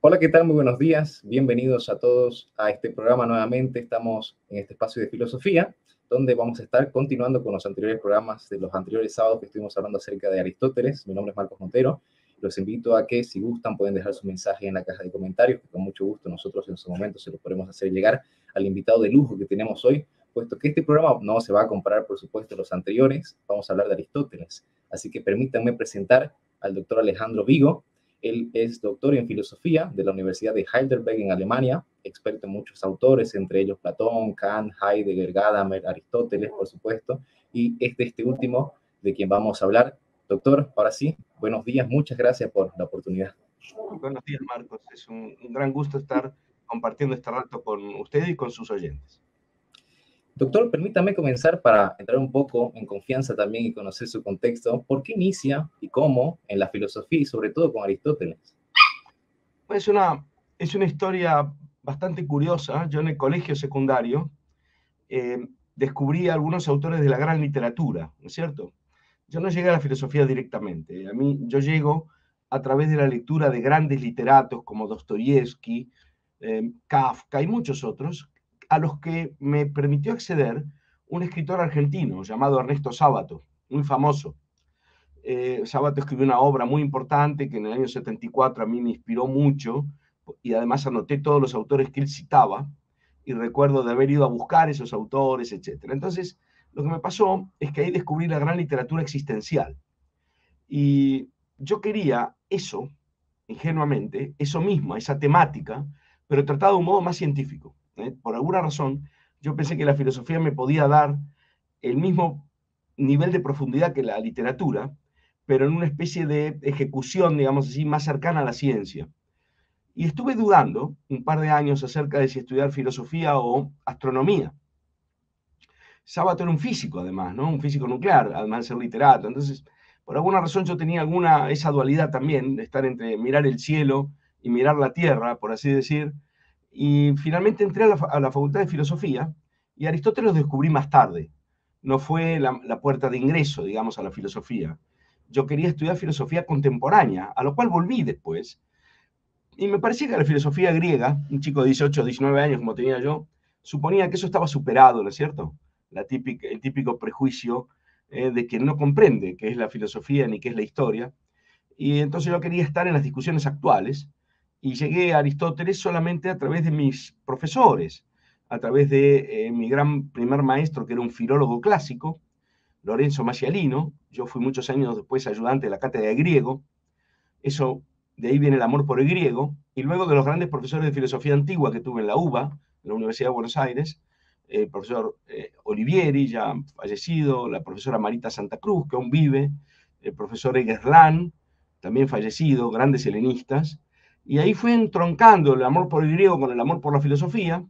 Hola, ¿qué tal? Muy buenos días. Bienvenidos a todos a este programa nuevamente. Estamos en este espacio de filosofía, donde vamos a estar continuando con los anteriores programas de los anteriores sábados que estuvimos hablando acerca de Aristóteles. Mi nombre es Marcos Montero. Los invito a que, si gustan, pueden dejar su mensaje en la caja de comentarios, que con mucho gusto nosotros en su momento se lo podemos hacer llegar al invitado de lujo que tenemos hoy, puesto que este programa no se va a comparar, por supuesto, a los anteriores. Vamos a hablar de Aristóteles. Así que permítanme presentar al doctor Alejandro Vigo. Él es doctor en filosofía de la Universidad de Heidelberg en Alemania, experto en muchos autores, entre ellos Platón, Kant, Heidegger, Gadamer, Aristóteles, por supuesto, y es de este último de quien vamos a hablar. Doctor, ahora sí, buenos días, muchas gracias por la oportunidad. Buenos días, Marcos. Es un gran gusto estar compartiendo este rato con usted y con sus oyentes. Doctor, permítame comenzar para entrar un poco en confianza también y conocer su contexto. ¿Por qué inicia y cómo en la filosofía y sobre todo con Aristóteles? Es una historia bastante curiosa. Yo en el colegio secundario descubrí a algunos autores de la gran literatura, ¿no es cierto? Yo no llegué a la filosofía directamente. Yo llego a través de la lectura de grandes literatos como Dostoyevsky, Kafka y muchos otros, a los que me permitió acceder un escritor argentino llamado Ernesto Sábato, muy famoso. Sábato escribió una obra muy importante que en el año 74 a mí me inspiró mucho y además anoté todos los autores que él citaba y recuerdo de haber ido a buscar esos autores, etc. Entonces, lo que me pasó es que ahí descubrí la gran literatura existencial y yo quería eso, ingenuamente, eso mismo, esa temática, pero tratado de un modo más científico. Por alguna razón, yo pensé que la filosofía me podía dar el mismo nivel de profundidad que la literatura, pero en una especie de ejecución, digamos así, más cercana a la ciencia. Y estuve dudando un par de años acerca de si estudiar filosofía o astronomía. Sábato era un físico, además, ¿no? Un físico nuclear, además de ser literato. Entonces, por alguna razón yo tenía esa dualidad también, de estar entre mirar el cielo y mirar la tierra, por así decir. Y finalmente entré a la Facultad de Filosofía y Aristóteles lo descubrí más tarde. No fue la puerta de ingreso, digamos, a la filosofía. Yo quería estudiar filosofía contemporánea, a lo cual volví después. Y me parecía que la filosofía griega, un chico de 18 o 19 años como tenía yo, suponía que eso estaba superado, ¿no es cierto? El típico prejuicio de que no comprende qué es la filosofía ni qué es la historia. Y entonces yo quería estar en las discusiones actuales y llegué a Aristóteles solamente a través de mis profesores, a través de mi gran primer maestro, que era un filólogo clásico, Lorenzo Macialino. Yo fui muchos años después ayudante de la cátedra de griego. Eso, de ahí viene el amor por el griego. Y luego de los grandes profesores de filosofía antigua que tuve en la UBA, en la Universidad de Buenos Aires, el profesor Olivieri, ya fallecido, la profesora Marita Santa Cruz, que aún vive, el profesor Egerslan, también fallecido, grandes helenistas. Y ahí fue entroncando el amor por el griego con el amor por la filosofía.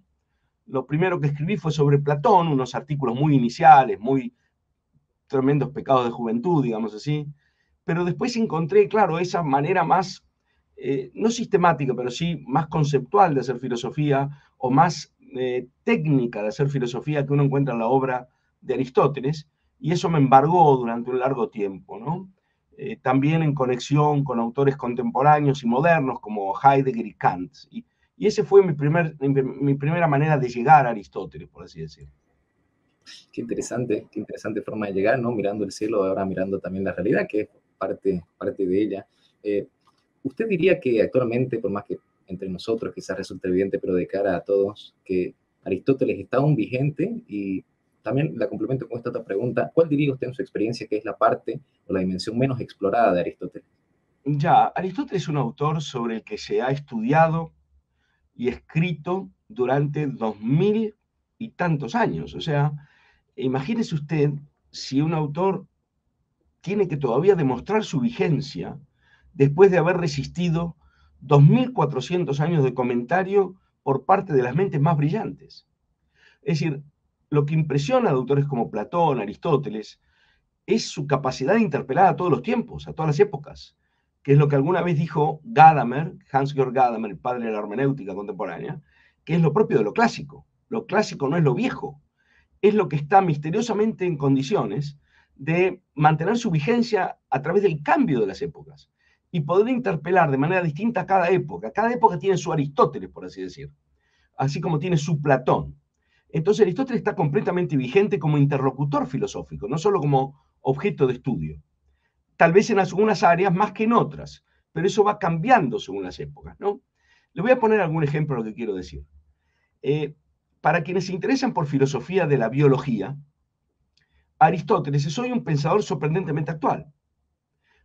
Lo primero que escribí fue sobre Platón, unos artículos muy iniciales, muy tremendos pecados de juventud, digamos así. Pero después encontré, claro, esa manera más, no sistemática, pero sí más conceptual de hacer filosofía o más técnica de hacer filosofía que uno encuentra en la obra de Aristóteles, y eso me embargó durante un largo tiempo, ¿no? También en conexión con autores contemporáneos y modernos como Heidegger y Kant. Y ese fue mi primera manera de llegar a Aristóteles, por así decirlo. Qué interesante forma de llegar, ¿no? Mirando el cielo, ahora mirando también la realidad, que es parte de ella. ¿Usted diría que actualmente, por más que entre nosotros quizás resulte evidente, pero de cara a todos, que Aristóteles está aún vigente? Y también la complemento con esta otra pregunta, ¿cuál diría usted en su experiencia que es la parte o la dimensión menos explorada de Aristóteles? Ya, Aristóteles es un autor sobre el que se ha estudiado y escrito durante 2000 y tantos años. O sea, imagínese usted si un autor tiene que todavía demostrar su vigencia después de haber resistido 2400 años de comentario por parte de las mentes más brillantes. Es decir, lo que impresiona a autores como Platón, Aristóteles, es su capacidad de interpelar a todos los tiempos, a todas las épocas, que es lo que alguna vez dijo Gadamer, Hans-Georg Gadamer, el padre de la hermenéutica contemporánea, que es lo propio de lo clásico. Lo clásico no es lo viejo, es lo que está misteriosamente en condiciones de mantener su vigencia a través del cambio de las épocas. y poder interpelar de manera distinta a cada época. Cada época tiene su Aristóteles, por así decir, así como tiene su Platón. Entonces Aristóteles está completamente vigente como interlocutor filosófico, no solo como objeto de estudio. Tal vez en algunas áreas más que en otras, pero eso va cambiando según las épocas, ¿no? Le voy a poner algún ejemplo de lo que quiero decir. Para quienes se interesan por filosofía de la biología, Aristóteles es hoy un pensador sorprendentemente actual.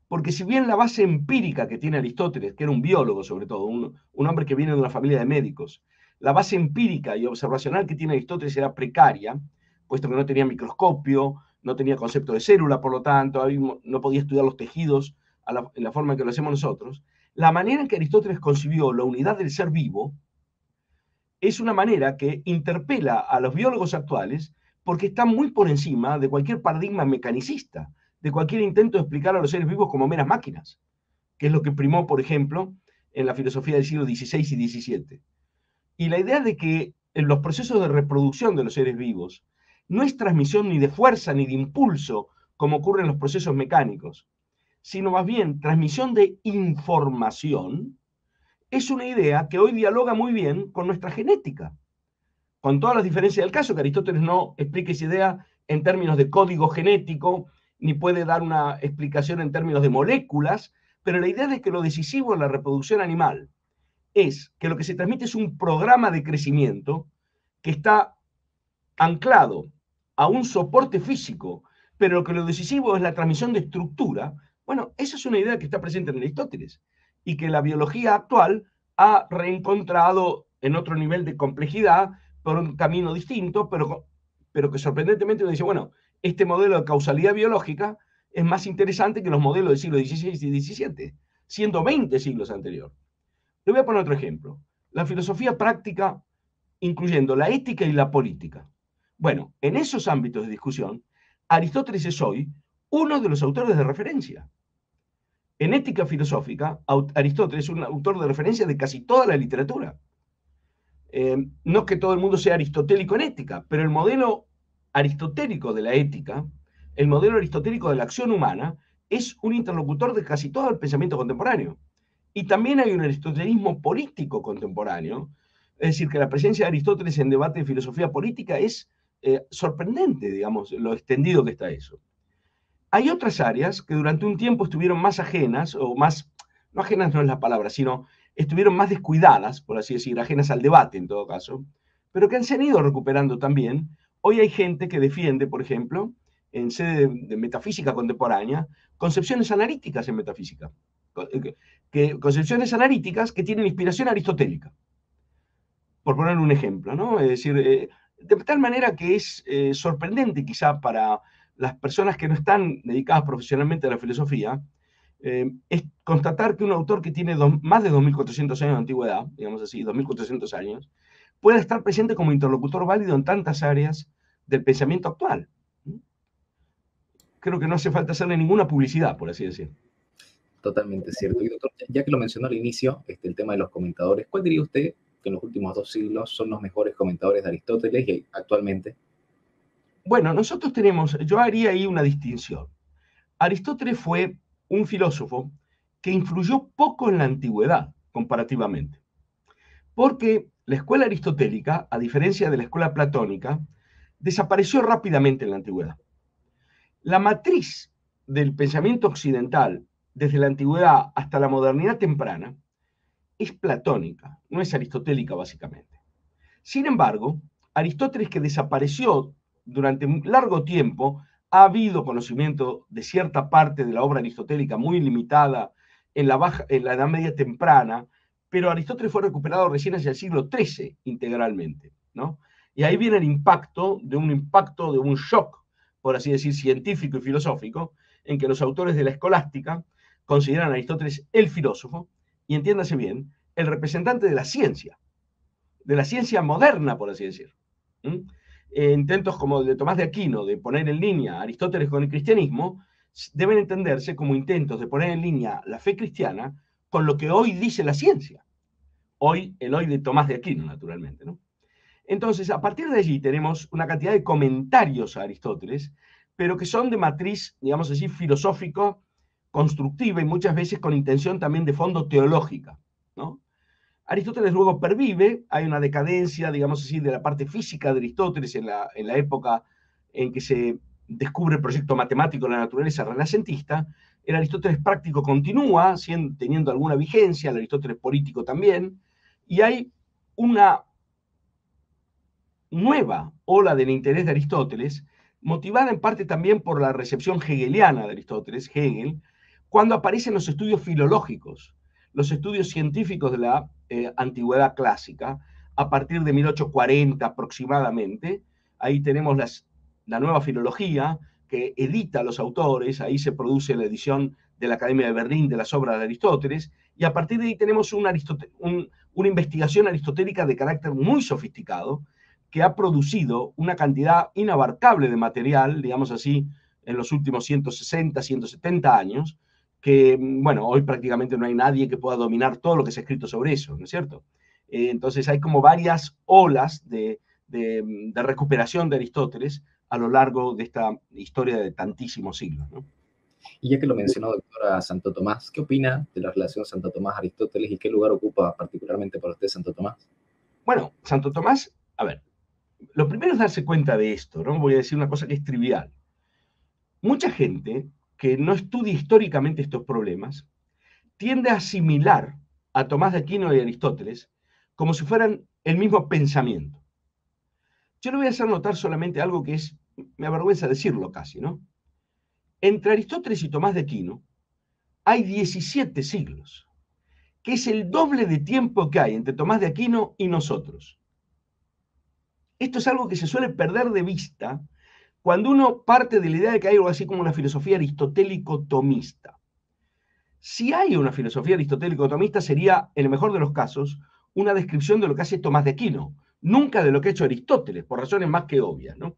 Porque si bien la base empírica que tiene Aristóteles, que era un biólogo sobre todo, un hombre que viene de una familia de médicos, la base empírica y observacional que tiene Aristóteles era precaria, puesto que no tenía microscopio, no tenía concepto de célula, por lo tanto, no podía estudiar los tejidos en la forma en que lo hacemos nosotros. La manera en que Aristóteles concibió la unidad del ser vivo es una manera que interpela a los biólogos actuales porque está muy por encima de cualquier paradigma mecanicista, de cualquier intento de explicar a los seres vivos como meras máquinas, que es lo que primó, por ejemplo, en la filosofía del siglo XVI y XVII. Y la idea de que en los procesos de reproducción de los seres vivos no es transmisión ni de fuerza ni de impulso, como ocurre en los procesos mecánicos, sino más bien transmisión de información, es una idea que hoy dialoga muy bien con nuestra genética, con todas las diferencias del caso, que Aristóteles no explica esa idea en términos de código genético, ni puede dar una explicación en términos de moléculas, pero la idea de que lo decisivo en la reproducción animal es que lo que se transmite es un programa de crecimiento que está anclado a un soporte físico, pero que lo decisivo es la transmisión de estructura. Bueno, esa es una idea que está presente en Aristóteles y que la biología actual ha reencontrado en otro nivel de complejidad por un camino distinto, pero que sorprendentemente uno dice, bueno, este modelo de causalidad biológica es más interesante que los modelos del siglo XVI y XVII, siendo 20 siglos anterior. Le voy a poner otro ejemplo. La filosofía práctica, incluyendo la ética y la política. Bueno, en esos ámbitos de discusión, Aristóteles es hoy uno de los autores de referencia. En ética filosófica, Aristóteles es un autor de referencia de casi toda la literatura. No que todo el mundo sea aristotélico en ética, pero el modelo aristotélico de la ética, el modelo aristotélico de la acción humana, es un interlocutor de casi todo el pensamiento contemporáneo. Y también hay un aristotelismo político contemporáneo, es decir, que la presencia de Aristóteles en debate de filosofía política es sorprendente, digamos, lo extendido que está eso. Hay otras áreas que durante un tiempo estuvieron más ajenas, o más, no ajenas no es la palabra, sino estuvieron más descuidadas, por así decir, ajenas al debate en todo caso, pero que se han ido recuperando también. Hoy hay gente que defiende, por ejemplo, en sede de metafísica contemporánea, concepciones analíticas en metafísica, concepciones analíticas que tienen inspiración aristotélica, por poner un ejemplo, ¿no? Es decir, de tal manera que es sorprendente quizá para las personas que no están dedicadas profesionalmente a la filosofía, es constatar que un autor que tiene más de 2.400 años de antigüedad, digamos así, 2.400 años, pueda estar presente como interlocutor válido en tantas áreas del pensamiento actual. Creo que no hace falta hacerle ninguna publicidad, por así decir. Totalmente cierto. Y doctor, ya que lo mencionó al inicio, el tema de los comentadores, ¿cuál diría usted que en los últimos 2 siglos son los mejores comentadores de Aristóteles y actualmente? Bueno, nosotros yo haría ahí una distinción. Aristóteles fue un filósofo que influyó poco en la antigüedad, comparativamente. Porque la escuela aristotélica, a diferencia de la escuela platónica, desapareció rápidamente en la antigüedad. La matriz del pensamiento occidental, desde la antigüedad hasta la modernidad temprana, es platónica, no es aristotélica básicamente. Sin embargo, Aristóteles, que desapareció durante un largo tiempo, ha habido conocimiento de cierta parte de la obra aristotélica muy limitada en la Edad Media temprana, pero Aristóteles fue recuperado recién hacia el siglo XIII integralmente, ¿no? Y ahí viene el impacto de un shock, por así decir, científico y filosófico, en que los autores de la escolástica consideran a Aristóteles el filósofo, y entiéndase bien, el representante de la ciencia moderna, por así decir. Intentos como el de Tomás de Aquino de poner en línea a Aristóteles con el cristianismo deben entenderse como intentos de poner en línea la fe cristiana con lo que hoy dice la ciencia. El hoy de Tomás de Aquino, naturalmente, ¿no? Entonces, a partir de allí tenemos una cantidad de comentarios a Aristóteles, pero que son de matriz, digamos así, filosófico, constructiva y muchas veces con intención también de fondo teológica, ¿no? Aristóteles luego pervive, hay una decadencia, digamos así, de la parte física de Aristóteles en la época en que se descubre el proyecto matemático de la naturaleza renacentista. El Aristóteles práctico continúa teniendo alguna vigencia, el Aristóteles político también, y hay una nueva ola del interés de Aristóteles, motivada en parte también por la recepción hegeliana de Aristóteles, Hegel, cuando aparecen los estudios filológicos, los estudios científicos de la antigüedad clásica, a partir de 1840 aproximadamente. Ahí tenemos la nueva filología que edita a los autores, ahí se produce la edición de la Academia de Berlín de las obras de Aristóteles, y a partir de ahí tenemos una investigación aristotélica de carácter muy sofisticado, que ha producido una cantidad inabarcable de material, digamos así, en los últimos 160, 170 años, que, bueno, hoy prácticamente no hay nadie que pueda dominar todo lo que se ha escrito sobre eso, ¿no es cierto? Entonces hay como varias olas de recuperación de Aristóteles a lo largo de esta historia de tantísimos siglos, ¿no? Y ya que lo mencionó, doctora, Santo Tomás, ¿qué opina de la relación Santo Tomás-Aristóteles y qué lugar ocupa particularmente para usted Santo Tomás? Bueno, Santo Tomás, a ver, lo primero es darse cuenta de esto, ¿no? Voy a decir una cosa que es trivial. Mucha gente que no estudia históricamente estos problemas tiende a asimilar a Tomás de Aquino y Aristóteles como si fueran el mismo pensamiento. Yo le voy a hacer notar solamente algo que me avergüenza decirlo casi, ¿no? Entre Aristóteles y Tomás de Aquino hay 17 siglos, que es el doble de tiempo que hay entre Tomás de Aquino y nosotros. Esto es algo que se suele perder de vista cuando uno parte de la idea de que hay algo así como una filosofía aristotélico-tomista. Si hay una filosofía aristotélico-tomista, sería, en el mejor de los casos, una descripción de lo que hace Tomás de Aquino, nunca de lo que ha hecho Aristóteles, por razones más que obvias, ¿no?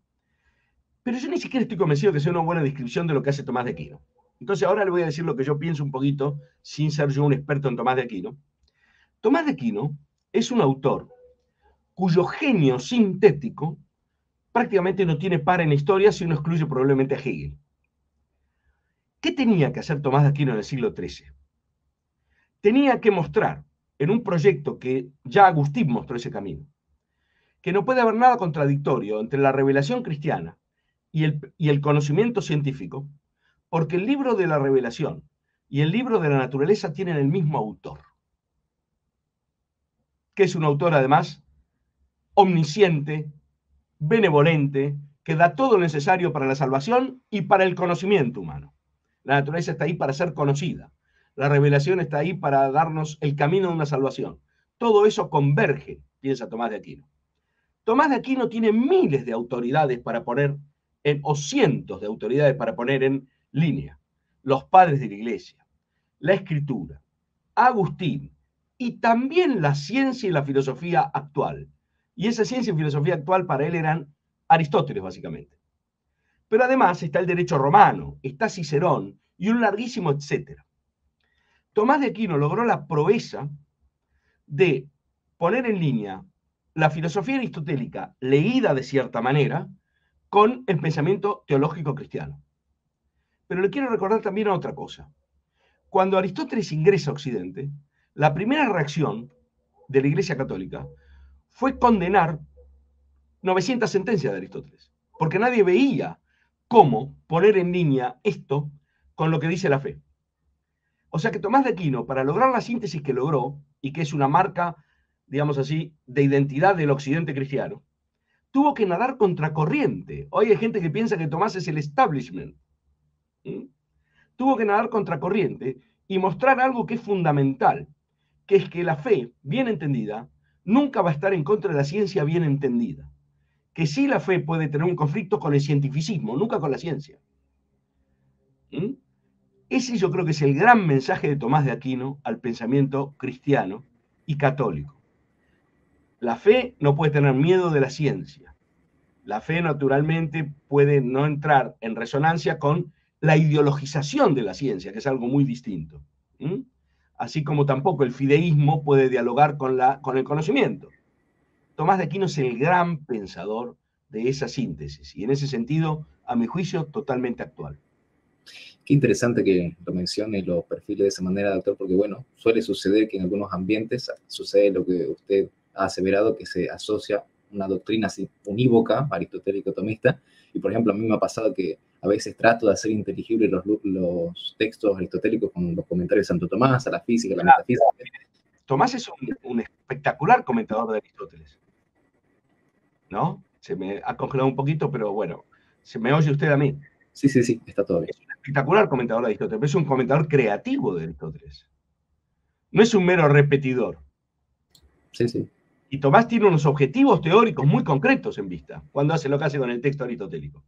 Pero yo ni siquiera estoy convencido que sea una buena descripción de lo que hace Tomás de Aquino. Entonces ahora le voy a decir lo que yo pienso un poquito, sin ser yo un experto en Tomás de Aquino. Tomás de Aquino es un autor cuyo genio sintético prácticamente no tiene par en la historia si uno excluye probablemente a Hegel. ¿Qué tenía que hacer Tomás de Aquino en el siglo XIII? Tenía que mostrar en un proyecto que ya Agustín mostró ese camino, que no puede haber nada contradictorio entre la revelación cristiana y el conocimiento científico, porque el libro de la revelación y el libro de la naturaleza tienen el mismo autor, que es un autor además omnisciente, benevolente, que da todo lo necesario para la salvación y para el conocimiento humano. La naturaleza está ahí para ser conocida. La revelación está ahí para darnos el camino de una salvación. Todo eso converge, piensa Tomás de Aquino. Tomás de Aquino tiene miles de autoridades para poner o cientos de autoridades para poner en línea. Los padres de la iglesia, la escritura, Agustín y también la ciencia y la filosofía actual. Y esa ciencia y filosofía actual para él eran Aristóteles, básicamente. Pero además está el derecho romano, está Cicerón y un larguísimo etcétera. Tomás de Aquino logró la proeza de poner en línea la filosofía aristotélica, leída de cierta manera, con el pensamiento teológico cristiano. Pero le quiero recordar también otra cosa. Cuando Aristóteles ingresa a Occidente, la primera reacción de la Iglesia Católica fue condenar 900 sentencias de Aristóteles, porque nadie veía cómo poner en línea esto con lo que dice la fe. O sea que Tomás de Aquino, para lograr la síntesis que logró, y que es una marca, digamos así, de identidad del occidente cristiano, tuvo que nadar contracorriente. Hoy hay gente que piensa que Tomás es el establishment. Tuvo que nadar contracorriente y mostrar algo que es fundamental, que es que la fe, bien entendida, nunca va a estar en contra de la ciencia bien entendida. Que sí la fe puede tener un conflicto con el cientificismo, nunca con la ciencia. Ese yo creo que es el gran mensaje de Tomás de Aquino al pensamiento cristiano y católico. La fe no puede tener miedo de la ciencia. La fe naturalmente puede no entrar en resonancia con la ideologización de la ciencia, que es algo muy distinto. Así como tampoco el fideísmo puede dialogar con el conocimiento. Tomás de Aquino es el gran pensador de esa síntesis y en ese sentido, a mi juicio, totalmente actual. Qué interesante que lo mencione y lo perfile de esa manera, doctor, porque bueno, suele suceder que en algunos ambientes sucede lo que usted ha aseverado, que se asocia una doctrina así unívoca, aristotélico-tomista, y por ejemplo, a mí me ha pasado que a veces trato de hacer inteligibles los textos aristotélicos con los comentarios de Santo Tomás, a la física, a la metafísica. Tomás es un espectacular comentador de Aristóteles, ¿no? Se me ha congelado un poquito, pero bueno, se me oye usted a mí. Sí, sí, sí, está todo bien. Es un espectacular comentador de Aristóteles, es un comentador creativo de Aristóteles. No es un mero repetidor. Sí, sí. Y Tomás tiene unos objetivos teóricos muy concretos en vista, cuando hace lo que hace con el texto aristotélico.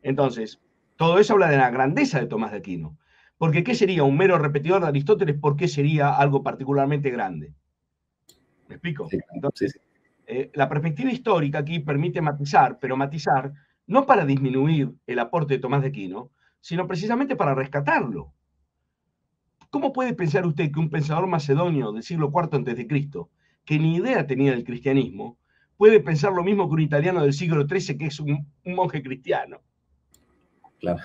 Entonces, todo eso habla de la grandeza de Tomás de Aquino. Porque ¿qué sería un mero repetidor de Aristóteles? ¿Por qué sería algo particularmente grande? ¿Me explico? Sí, Entonces, sí, sí. la perspectiva histórica aquí permite matizar, pero matizar no para disminuir el aporte de Tomás de Aquino, sino precisamente para rescatarlo. ¿Cómo puede pensar usted que un pensador macedonio del siglo IV a.C., que ni idea tenía del cristianismo, puede pensar lo mismo que un italiano del siglo XIII, que es un monje cristiano? Claro.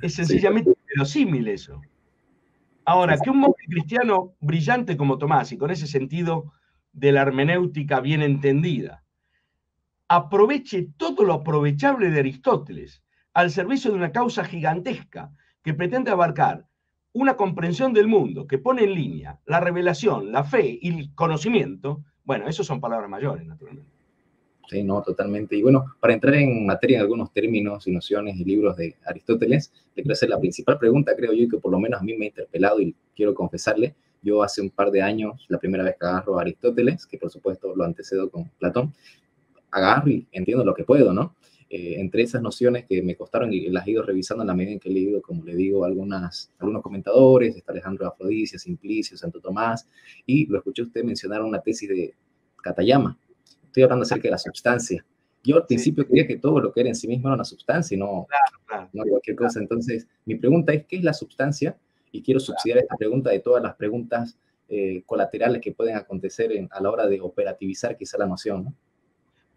Es Sí, sencillamente inverosímil eso. sí, Ahora, sí. que un monje cristiano brillante como Tomás, y con ese sentido de la hermenéutica bien entendida, aproveche todo lo aprovechable de Aristóteles al servicio de una causa gigantesca que pretende abarcar una comprensión del mundo que pone en línea la revelación, la fe y el conocimiento. Bueno, eso son palabras mayores, naturalmente. Sí, no, totalmente. Y bueno, para entrar en materia en algunos términos y nociones y libros de Aristóteles, le quiero hacer la principal pregunta, creo yo, que por lo menos a mí me ha interpelado y quiero confesarle. Yo hace un par de años, la primera vez que agarro a Aristóteles, que por supuesto lo antecedo con Platón, agarro y entiendo lo que puedo, ¿no? Entre esas nociones que me costaron y las he ido revisando en la medida en que he leído, como le digo, algunos comentadores, está Alejandro de Afrodisia, Simplicio, Santo Tomás, y lo escuché usted mencionar una tesis de Katayama. Estoy hablando acerca de la substancia. Yo al Sí, principio creía que todo lo que era en sí mismo era una substancia y claro, no cualquier cosa. Entonces, mi pregunta es, ¿qué es la substancia? Y quiero subsidiar esta pregunta de todas las preguntas colaterales que pueden acontecer a la hora de operativizar quizá la noción, ¿no?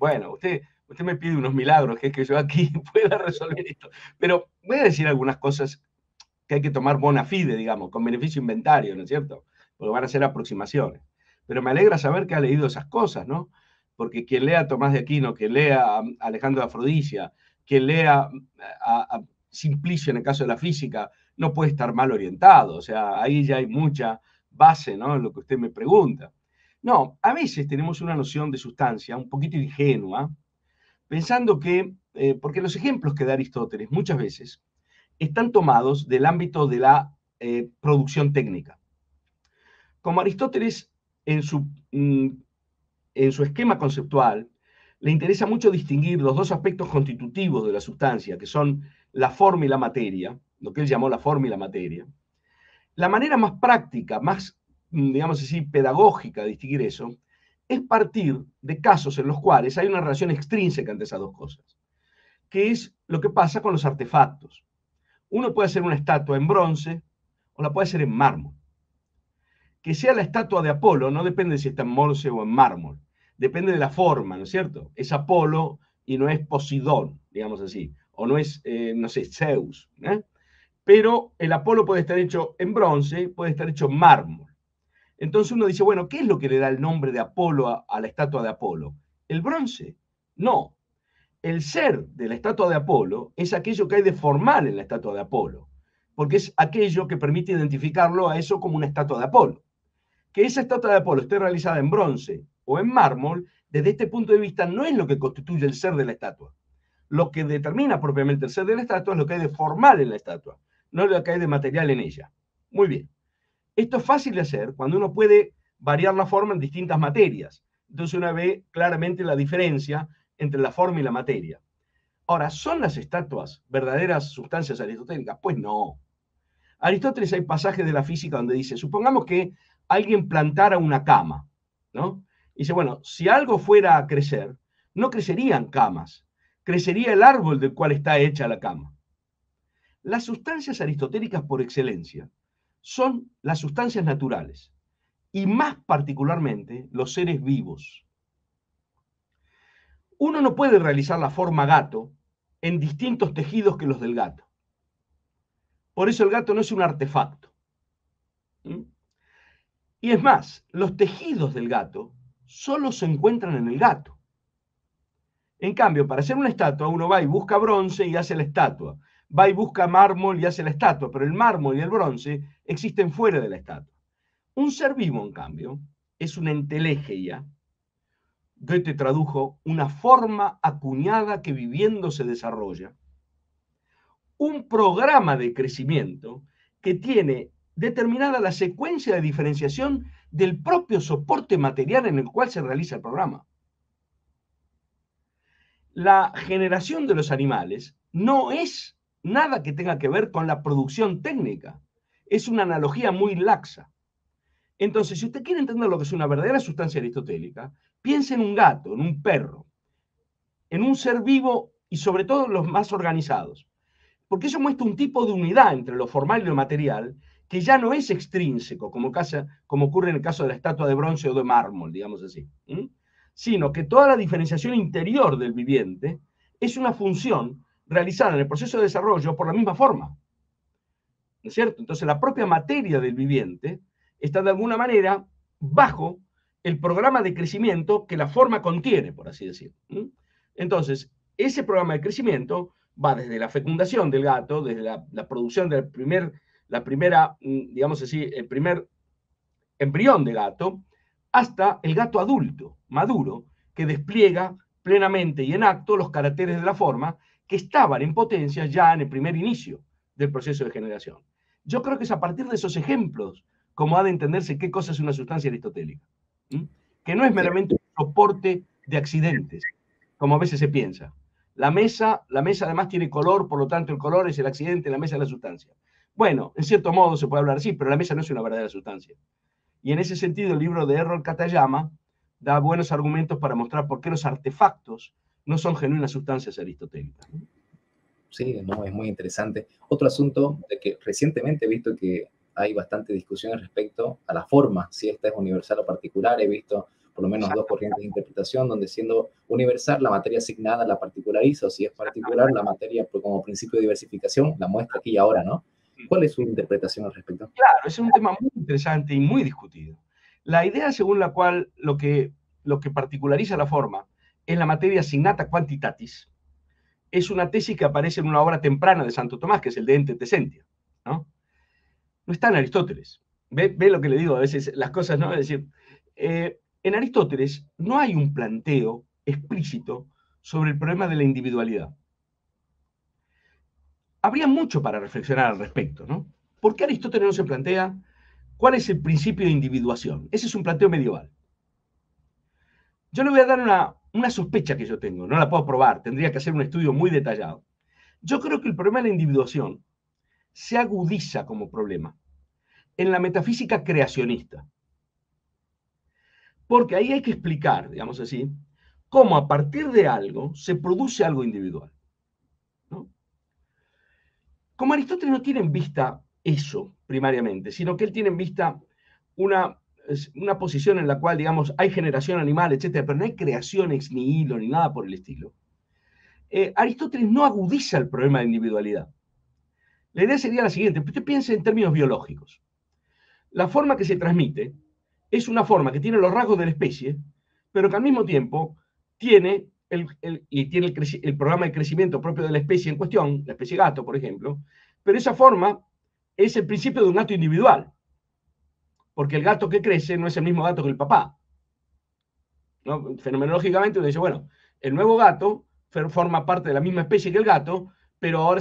bueno, usted me pide unos milagros, que es que yo aquí pueda resolver esto. Pero voy a decir algunas cosas que hay que tomar bona fide, digamos, con beneficio inventario, ¿no es cierto? Porque van a ser aproximaciones. Pero me alegra saber que ha leído esas cosas, ¿no? Porque quien lea a Tomás de Aquino, quien lea a Alejandro de Afrodisia, quien lea a Simplicio en el caso de la física, no puede estar mal orientado. O sea, ahí ya hay mucha base, ¿no? En lo que usted me pregunta. No, a veces tenemos una noción de sustancia un poquito ingenua, pensando que, porque los ejemplos que da Aristóteles muchas veces están tomados del ámbito de la producción técnica. Como Aristóteles, en su, en su esquema conceptual, le interesa mucho distinguir los dos aspectos constitutivos de la sustancia, que son la forma y la materia, lo que él llamó la forma y la materia. La manera más práctica, más, digamos así, pedagógica de distinguir eso, es partir de casos en los cuales hay una relación extrínseca entre esas dos cosas, que es lo que pasa con los artefactos. Uno puede hacer una estatua en bronce o la puede hacer en mármol. Que sea la estatua de Apolo no depende si está en bronce o en mármol, depende de la forma, ¿no es cierto? Es Apolo y no es Posidón, digamos así, o no es, no sé, Zeus, ¿eh? Pero el Apolo puede estar hecho en bronce, puede estar hecho en mármol. Entonces uno dice, bueno, ¿qué es lo que le da el nombre de Apolo a la estatua de Apolo? ¿El bronce? No. El ser de la estatua de Apolo es aquello que hay de formal en la estatua de Apolo, porque es aquello que permite identificarlo a eso como una estatua de Apolo. Que esa estatua de Apolo esté realizada en bronce o en mármol, desde este punto de vista no es lo que constituye el ser de la estatua. Lo que determina propiamente el ser de la estatua es lo que hay de formal en la estatua, no lo que hay de material en ella. Muy bien. Esto es fácil de hacer cuando uno puede variar la forma en distintas materias. Entonces uno ve claramente la diferencia entre la forma y la materia. Ahora, ¿son las estatuas verdaderas sustancias aristotélicas? Pues no. Aristóteles hay pasajes de la física donde dice, supongamos que alguien plantara una cama, ¿no? Y dice, bueno, si algo fuera a crecer, no crecerían camas, crecería el árbol del cual está hecha la cama. Las sustancias aristotélicas por excelencia son las sustancias naturales y más particularmente los seres vivos. Uno no puede realizar la forma gato en distintos tejidos que los del gato. Por eso el gato no es un artefacto. ¿Mm? Y es más, los tejidos del gato solo se encuentran en el gato. En cambio, para hacer una estatua, uno va y busca bronce y hace la estatua. Va y busca mármol y hace la estatua, pero el mármol y el bronce existen fuera de la estatua. Un ser vivo, en cambio, es una entelegeia. Goethe tradujo una forma acuñada que viviendo se desarrolla. Un programa de crecimiento que tiene determinada la secuencia de diferenciación del propio soporte material en el cual se realiza el programa. La generación de los animales no es nada que tenga que ver con la producción técnica. Es una analogía muy laxa. Entonces, si usted quiere entender lo que es una verdadera sustancia aristotélica, piense en un gato, en un perro, en un ser vivo y sobre todo los más organizados. Porque eso muestra un tipo de unidad entre lo formal y lo material que ya no es extrínseco, como ocurre en el caso de la estatua de bronce o de mármol, digamos así, sino que toda la diferenciación interior del viviente es una función realizada en el proceso de desarrollo por la misma forma. ¿No es cierto? Entonces la propia materia del viviente está de alguna manera bajo el programa de crecimiento que la forma contiene, por así decir. Entonces, ese programa de crecimiento va desde la fecundación del gato, desde la producción del primera, digamos así, el primer embrión de gato, hasta el gato adulto, maduro, que despliega plenamente y en acto los caracteres de la forma que estaban en potencia ya en el primer inicio del proceso de generación. Yo creo que es a partir de esos ejemplos como ha de entenderse qué cosa es una sustancia aristotélica, que no es meramente un soporte de accidentes, como a veces se piensa. La mesa además tiene color, por lo tanto el color es el accidente, la mesa es la sustancia. Bueno, en cierto modo se puede hablar así, pero la mesa no es una verdadera sustancia. Y en ese sentido, el libro de Errol Katayama da buenos argumentos para mostrar por qué los artefactos no son genuinas sustancias aristotélicas. Sí, no, es muy interesante. Otro asunto de que recientemente he visto que hay bastante discusión respecto a la forma, si esta es universal o particular. He visto por lo menos dos corrientes de interpretación, donde siendo universal la materia asignada la particulariza, o si es particular la materia como principio de diversificación la muestra aquí y ahora, ¿no? ¿Cuál es su interpretación al respecto? Claro, es un tema muy interesante y muy discutido. La idea según la cual lo que particulariza la forma es la materia asignata quantitatis es una tesis que aparece en una obra temprana de Santo Tomás, que es el de Ente Tesentia, ¿no? No está en Aristóteles. Ve lo que le digo a veces, las cosas, ¿no? Es decir, en Aristóteles no hay un planteo explícito sobre el problema de la individualidad. Habría mucho para reflexionar al respecto, ¿no? ¿Por qué Aristóteles no se plantea cuál es el principio de individuación? Ese es un planteo medieval. Yo le voy a dar una sospecha que yo tengo, no la puedo probar, tendría que hacer un estudio muy detallado. Yo creo que el problema de la individuación se agudiza como problema en la metafísica creacionista. Porque ahí hay que explicar, digamos así, cómo a partir de algo se produce algo individual, ¿no? Como Aristóteles no tiene en vista eso primariamente, sino que él tiene en vista una posición en la cual, digamos, hay generación animal, etcétera, pero no hay creación ex nihilo ni nada por el estilo. Aristóteles no agudiza el problema de individualidad. La idea sería la siguiente: usted piense en términos biológicos. La forma que se transmite es una forma que tiene los rasgos de la especie, pero que al mismo tiempo tiene el programa de crecimiento propio de la especie en cuestión, la especie gato, por ejemplo, pero esa forma es el principio de un gato individual, porque el gato que crece no es el mismo gato que el papá, ¿no? Fenomenológicamente uno dice, bueno, el nuevo gato forma parte de la misma especie que el gato, pero ahora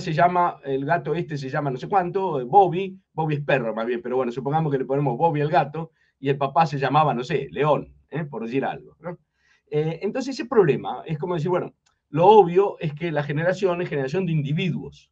el gato se llama no sé cuánto, Bobby es perro más bien, pero bueno, supongamos que le ponemos Bobby al gato y el papá se llamaba, no sé, León, por decir algo, ¿no? Entonces ese problema es como decir, bueno, lo obvio es que la generación es generación de individuos.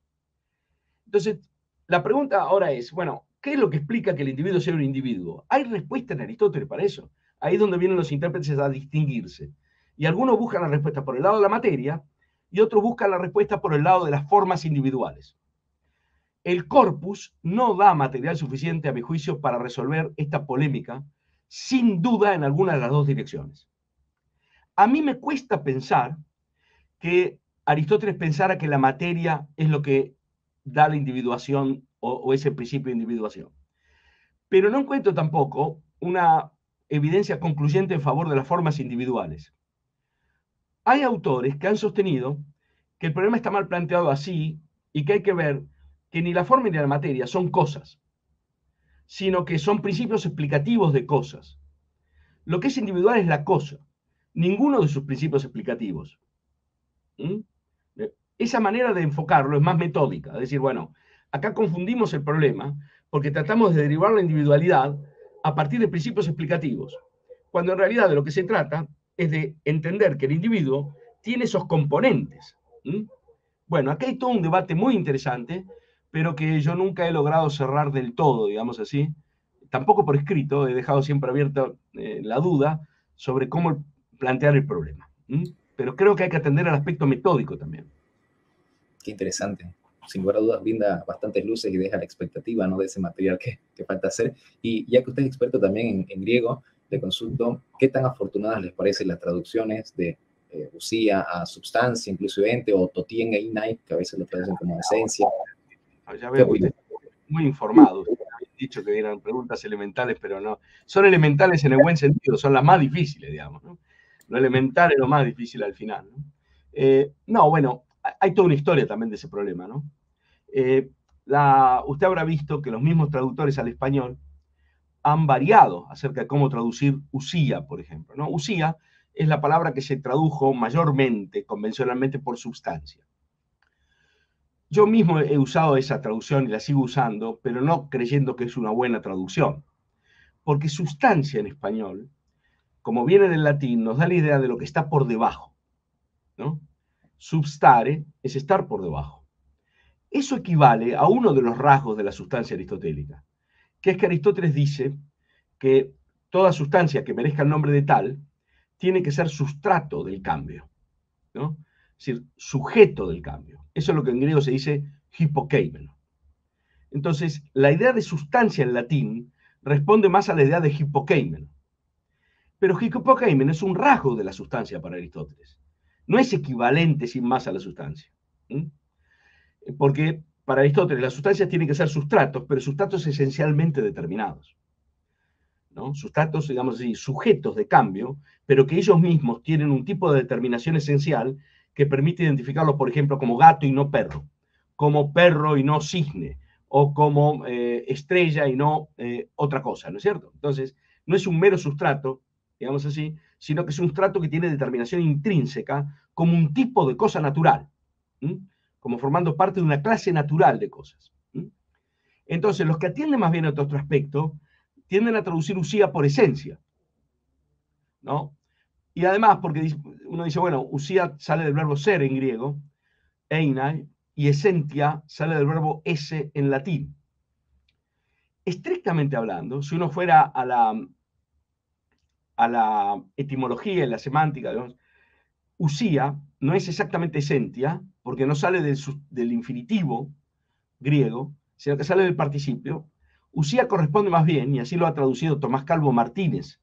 Entonces, la pregunta ahora es, bueno, ¿qué es lo que explica que el individuo sea un individuo? ¿Hay respuesta en Aristóteles para eso? Ahí es donde vienen los intérpretes a distinguirse. Y algunos buscan la respuesta por el lado de la materia y otros buscan la respuesta por el lado de las formas individuales. El corpus no da material suficiente, a mi juicio, para resolver esta polémica, sin duda en alguna de las dos direcciones. A mí me cuesta pensar que Aristóteles pensara que la materia es lo que da la individuación o ese principio de individuación. Pero no encuentro tampoco una evidencia concluyente en favor de las formas individuales. Hay autores que han sostenido que el problema está mal planteado así y que hay que ver que ni la forma ni la materia son cosas, sino que son principios explicativos de cosas. Lo que es individual es la cosa, ninguno de sus principios explicativos. ¿Mm? Esa manera de enfocarlo es más metódica, es decir, bueno, acá confundimos el problema porque tratamos de derivar la individualidad a partir de principios explicativos, cuando en realidad de lo que se trata es de entender que el individuo tiene esos componentes. ¿Mm? Bueno, acá hay todo un debate muy interesante, pero que yo nunca he logrado cerrar del todo, digamos así. Tampoco por escrito, he dejado siempre abierta la duda sobre cómo plantear el problema. ¿Mm? Pero creo que hay que atender al aspecto metódico también. Qué interesante. Sin lugar a dudas, brinda bastantes luces y deja la expectativa, ¿no?, de ese material que falta hacer. Y ya que usted es experto también en griego, le consulto, ¿qué tan afortunadas les parecen las traducciones de usía a substancia, incluso ente, o totien e inai, que a veces lo traducen como esencia? Ya ¿Qué veo que opina? usted es muy informado. Usted había dicho que eran preguntas elementales, pero no. Son elementales en el buen sentido, son las más difíciles, digamos, ¿no? Lo elemental es lo más difícil al final, ¿no? No, bueno, hay toda una historia también de ese problema, ¿no? Usted habrá visto que los mismos traductores al español han variado acerca de cómo traducir usía, por ejemplo, ¿no? Usía es la palabra que se tradujo mayormente, convencionalmente, por sustancia. Yo mismo he usado esa traducción y la sigo usando, pero no creyendo que es una buena traducción, porque sustancia en español, como viene del latín, nos da la idea de lo que está por debajo, ¿no? Substare es estar por debajo. Eso equivale a uno de los rasgos de la sustancia aristotélica, que es que Aristóteles dice que toda sustancia que merezca el nombre de tal tiene que ser sustrato del cambio, ¿no? Es decir, sujeto del cambio. Eso es lo que en griego se dice hipokeimen. Entonces, la idea de sustancia en latín responde más a la idea de hipokeimen. Pero hipokeimen es un rasgo de la sustancia para Aristóteles. No es equivalente sin más a la sustancia. ¿Mm? Porque para Aristóteles las sustancias tienen que ser sustratos, pero sustratos esencialmente determinados, ¿no? Sustratos, digamos así, sujetos de cambio, pero que ellos mismos tienen un tipo de determinación esencial que permite identificarlos, por ejemplo, como gato y no perro, como perro y no cisne, o como estrella y no otra cosa, ¿no es cierto? Entonces, no es un mero sustrato, digamos así, sino que es un sustrato que tiene determinación intrínseca como un tipo de cosa natural, ¿m? Como formando parte de una clase natural de cosas. ¿M? Entonces, los que atienden más bien a otro aspecto tienden a traducir usía por esencia, ¿no? Y además, porque uno dice, bueno, usía sale del verbo ser en griego, einai, y esentia sale del verbo esse en latín. Estrictamente hablando, si uno fuera a la etimología y la semántica, digamos, usía no es exactamente esentia, porque no sale del infinitivo griego, sino que sale del participio. Usía corresponde más bien, y así lo ha traducido Tomás Calvo Martínez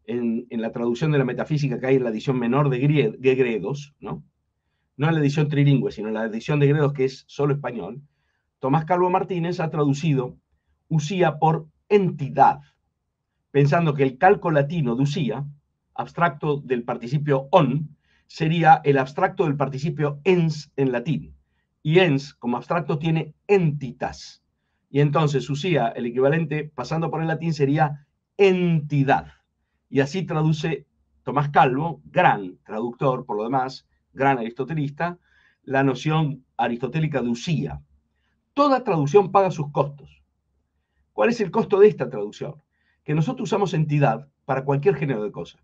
en la traducción de la metafísica que hay en la edición menor de Gredos, ¿no? No en la edición trilingüe, sino en la edición de Gredos, que es solo español. Tomás Calvo Martínez ha traducido usía por entidad, pensando que el calco latino de usía, abstracto del participio on, sería el abstracto del participio ens en latín. Y ens, como abstracto, tiene entitas. Y entonces usía, el equivalente, pasando por el latín, sería entidad. Y así traduce Tomás Calvo, gran traductor, por lo demás, gran aristotelista, la noción aristotélica de usía. Toda traducción paga sus costos. ¿Cuál es el costo de esta traducción? Que nosotros usamos entidad para cualquier género de cosa.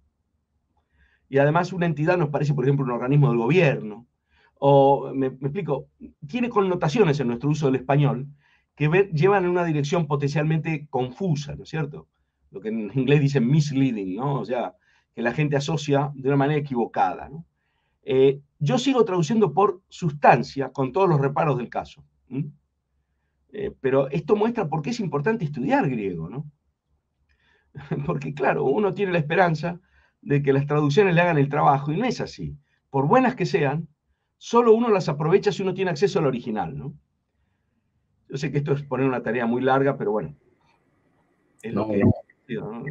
Y además una entidad nos parece, por ejemplo, un organismo del gobierno. O, me explico, tiene connotaciones en nuestro uso del español que llevan en una dirección potencialmente confusa, ¿no es cierto? Lo que en inglés dicen misleading, ¿no? O sea, que la gente asocia de una manera equivocada, ¿no? Yo sigo traduciendo por sustancia con todos los reparos del caso. Pero esto muestra por qué es importante estudiar griego, ¿no? Porque claro, uno tiene la esperanza de que las traducciones le hagan el trabajo, y no es así. Por buenas que sean, solo uno las aprovecha si uno tiene acceso al original, ¿no? Yo sé que esto es poner una tarea muy larga, pero bueno, es lo No, que no. es, ¿no?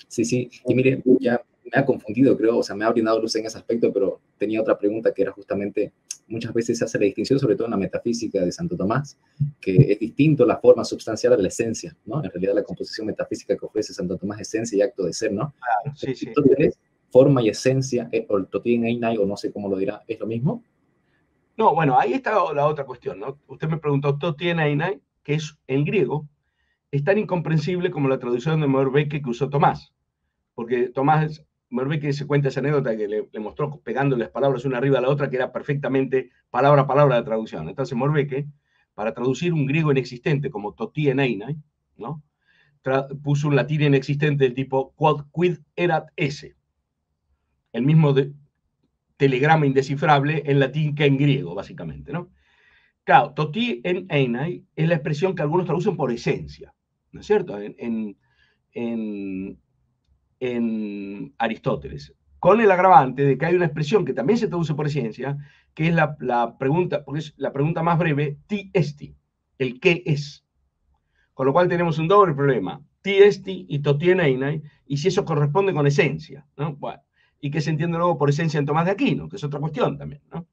Sí, sí. Y mire, ya me ha confundido, creo, o sea, me ha brindado luz en ese aspecto, pero tenía otra pregunta que era justamente, muchas veces se hace la distinción, sobre todo en la metafísica de Santo Tomás, que es distinto la forma substancial a la esencia, ¿no? En realidad la composición metafísica que ofrece Santo Tomás es esencia y acto de ser, ¿no? Claro, sí, sí. Entonces, forma y esencia, o el totien einai, o no sé cómo lo dirá, ¿es lo mismo? No, bueno, ahí está la otra cuestión, ¿no? Usted me preguntó Totien Ainai, que es en griego, es tan incomprensible como la traducción de Moerbeke que usó Tomás, porque Tomás, Moerbeke se cuenta esa anécdota que le mostró pegando las palabras una arriba a la otra, que era perfectamente palabra a palabra la traducción. Entonces Moerbeke, para traducir un griego inexistente como Totien Ainai, ¿no? Puso un latín inexistente del tipo quid erat esse, el mismo telegrama indescifrable en latín que en griego, básicamente, ¿no? Claro, toti en einai es la expresión que algunos traducen por esencia, ¿no es cierto? En, en Aristóteles. Con el agravante de que hay una expresión que también se traduce por esencia, que es la pregunta, porque es la pregunta más breve, ti esti, el qué es. Con lo cual tenemos un doble problema, ti esti y toti en einai, y si eso corresponde con esencia, ¿no? Bueno, y que se entiende luego por esencia en Tomás de Aquino, que es otra cuestión también, ¿no?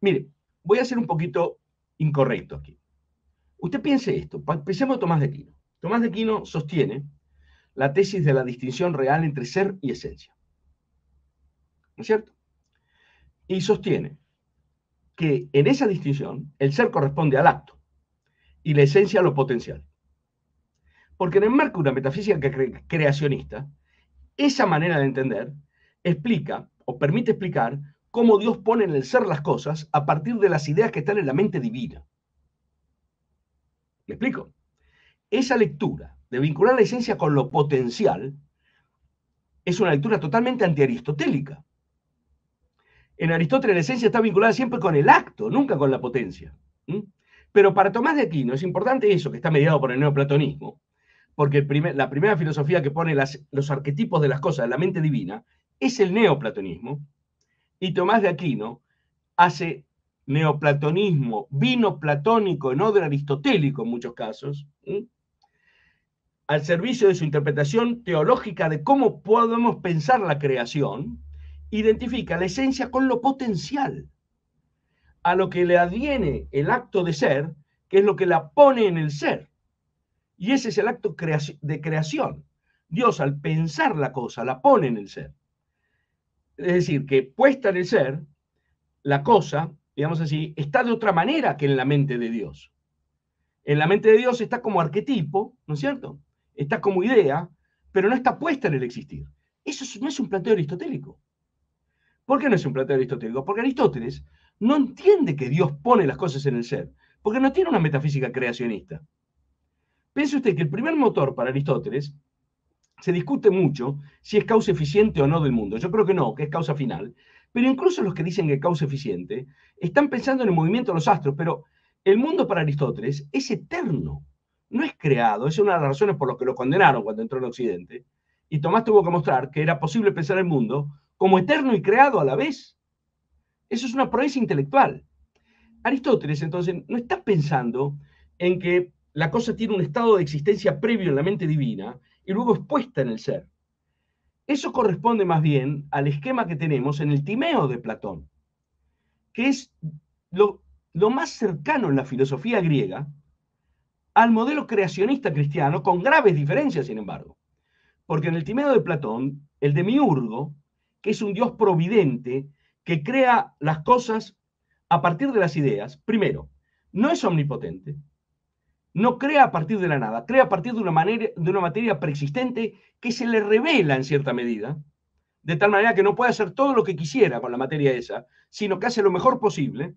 Mire, voy a ser un poquito incorrecto aquí. Usted piense esto, pensemos en Tomás de Aquino. Tomás de Aquino sostiene la tesis de la distinción real entre ser y esencia, ¿no es cierto? Y sostiene que en esa distinción el ser corresponde al acto y la esencia a lo potencial. Porque en el marco de una metafísica creacionista, esa manera de entender explica o permite explicar cómo Dios pone en el ser las cosas a partir de las ideas que están en la mente divina. ¿Me explico? Esa lectura de vincular la esencia con lo potencial es una lectura totalmente antiaristotélica. En Aristóteles la esencia está vinculada siempre con el acto, nunca con la potencia. ¿Mm? Pero para Tomás de Aquino es importante eso, que está mediado por el neoplatonismo, porque la primera filosofía que pone los arquetipos de las cosas en la mente divina es el neoplatonismo, y Tomás de Aquino hace neoplatonismo vino platónico, no del aristotélico en muchos casos, al servicio de su interpretación teológica de cómo podemos pensar la creación, identifica la esencia con lo potencial, a lo que le adviene el acto de ser, que es lo que la pone en el ser. Y ese es el acto de creación. Dios, al pensar la cosa, la pone en el ser. Es decir, que puesta en el ser, la cosa, digamos así, está de otra manera que en la mente de Dios. En la mente de Dios está como arquetipo, ¿no es cierto? Está como idea, pero no está puesta en el existir. Eso no es un planteo aristotélico. ¿Por qué no es un planteo aristotélico? Porque Aristóteles no entiende que Dios pone las cosas en el ser, porque no tiene una metafísica creacionista. Piense usted que el primer motor para Aristóteles se discute mucho si es causa eficiente o no del mundo. Yo creo que no, que es causa final. Pero incluso los que dicen que es causa eficiente están pensando en el movimiento de los astros, pero el mundo para Aristóteles es eterno, no es creado. Es una de las razones por las que lo condenaron cuando entró en Occidente. Y Tomás tuvo que mostrar que era posible pensar el mundo como eterno y creado a la vez. Eso es una proeza intelectual. Aristóteles, entonces, no está pensando en que la cosa tiene un estado de existencia previo en la mente divina y luego es puesta en el ser. Eso corresponde más bien al esquema que tenemos en el Timeo de Platón, que es lo más cercano en la filosofía griega al modelo creacionista cristiano, con graves diferencias, sin embargo. Porque en el Timeo de Platón, el demiurgo, que es un dios providente, que crea las cosas a partir de las ideas, primero, no es omnipotente, no crea a partir de la nada, crea a partir de una materia preexistente que se le revela en cierta medida, de tal manera que no puede hacer todo lo que quisiera con la materia esa, sino que hace lo mejor posible.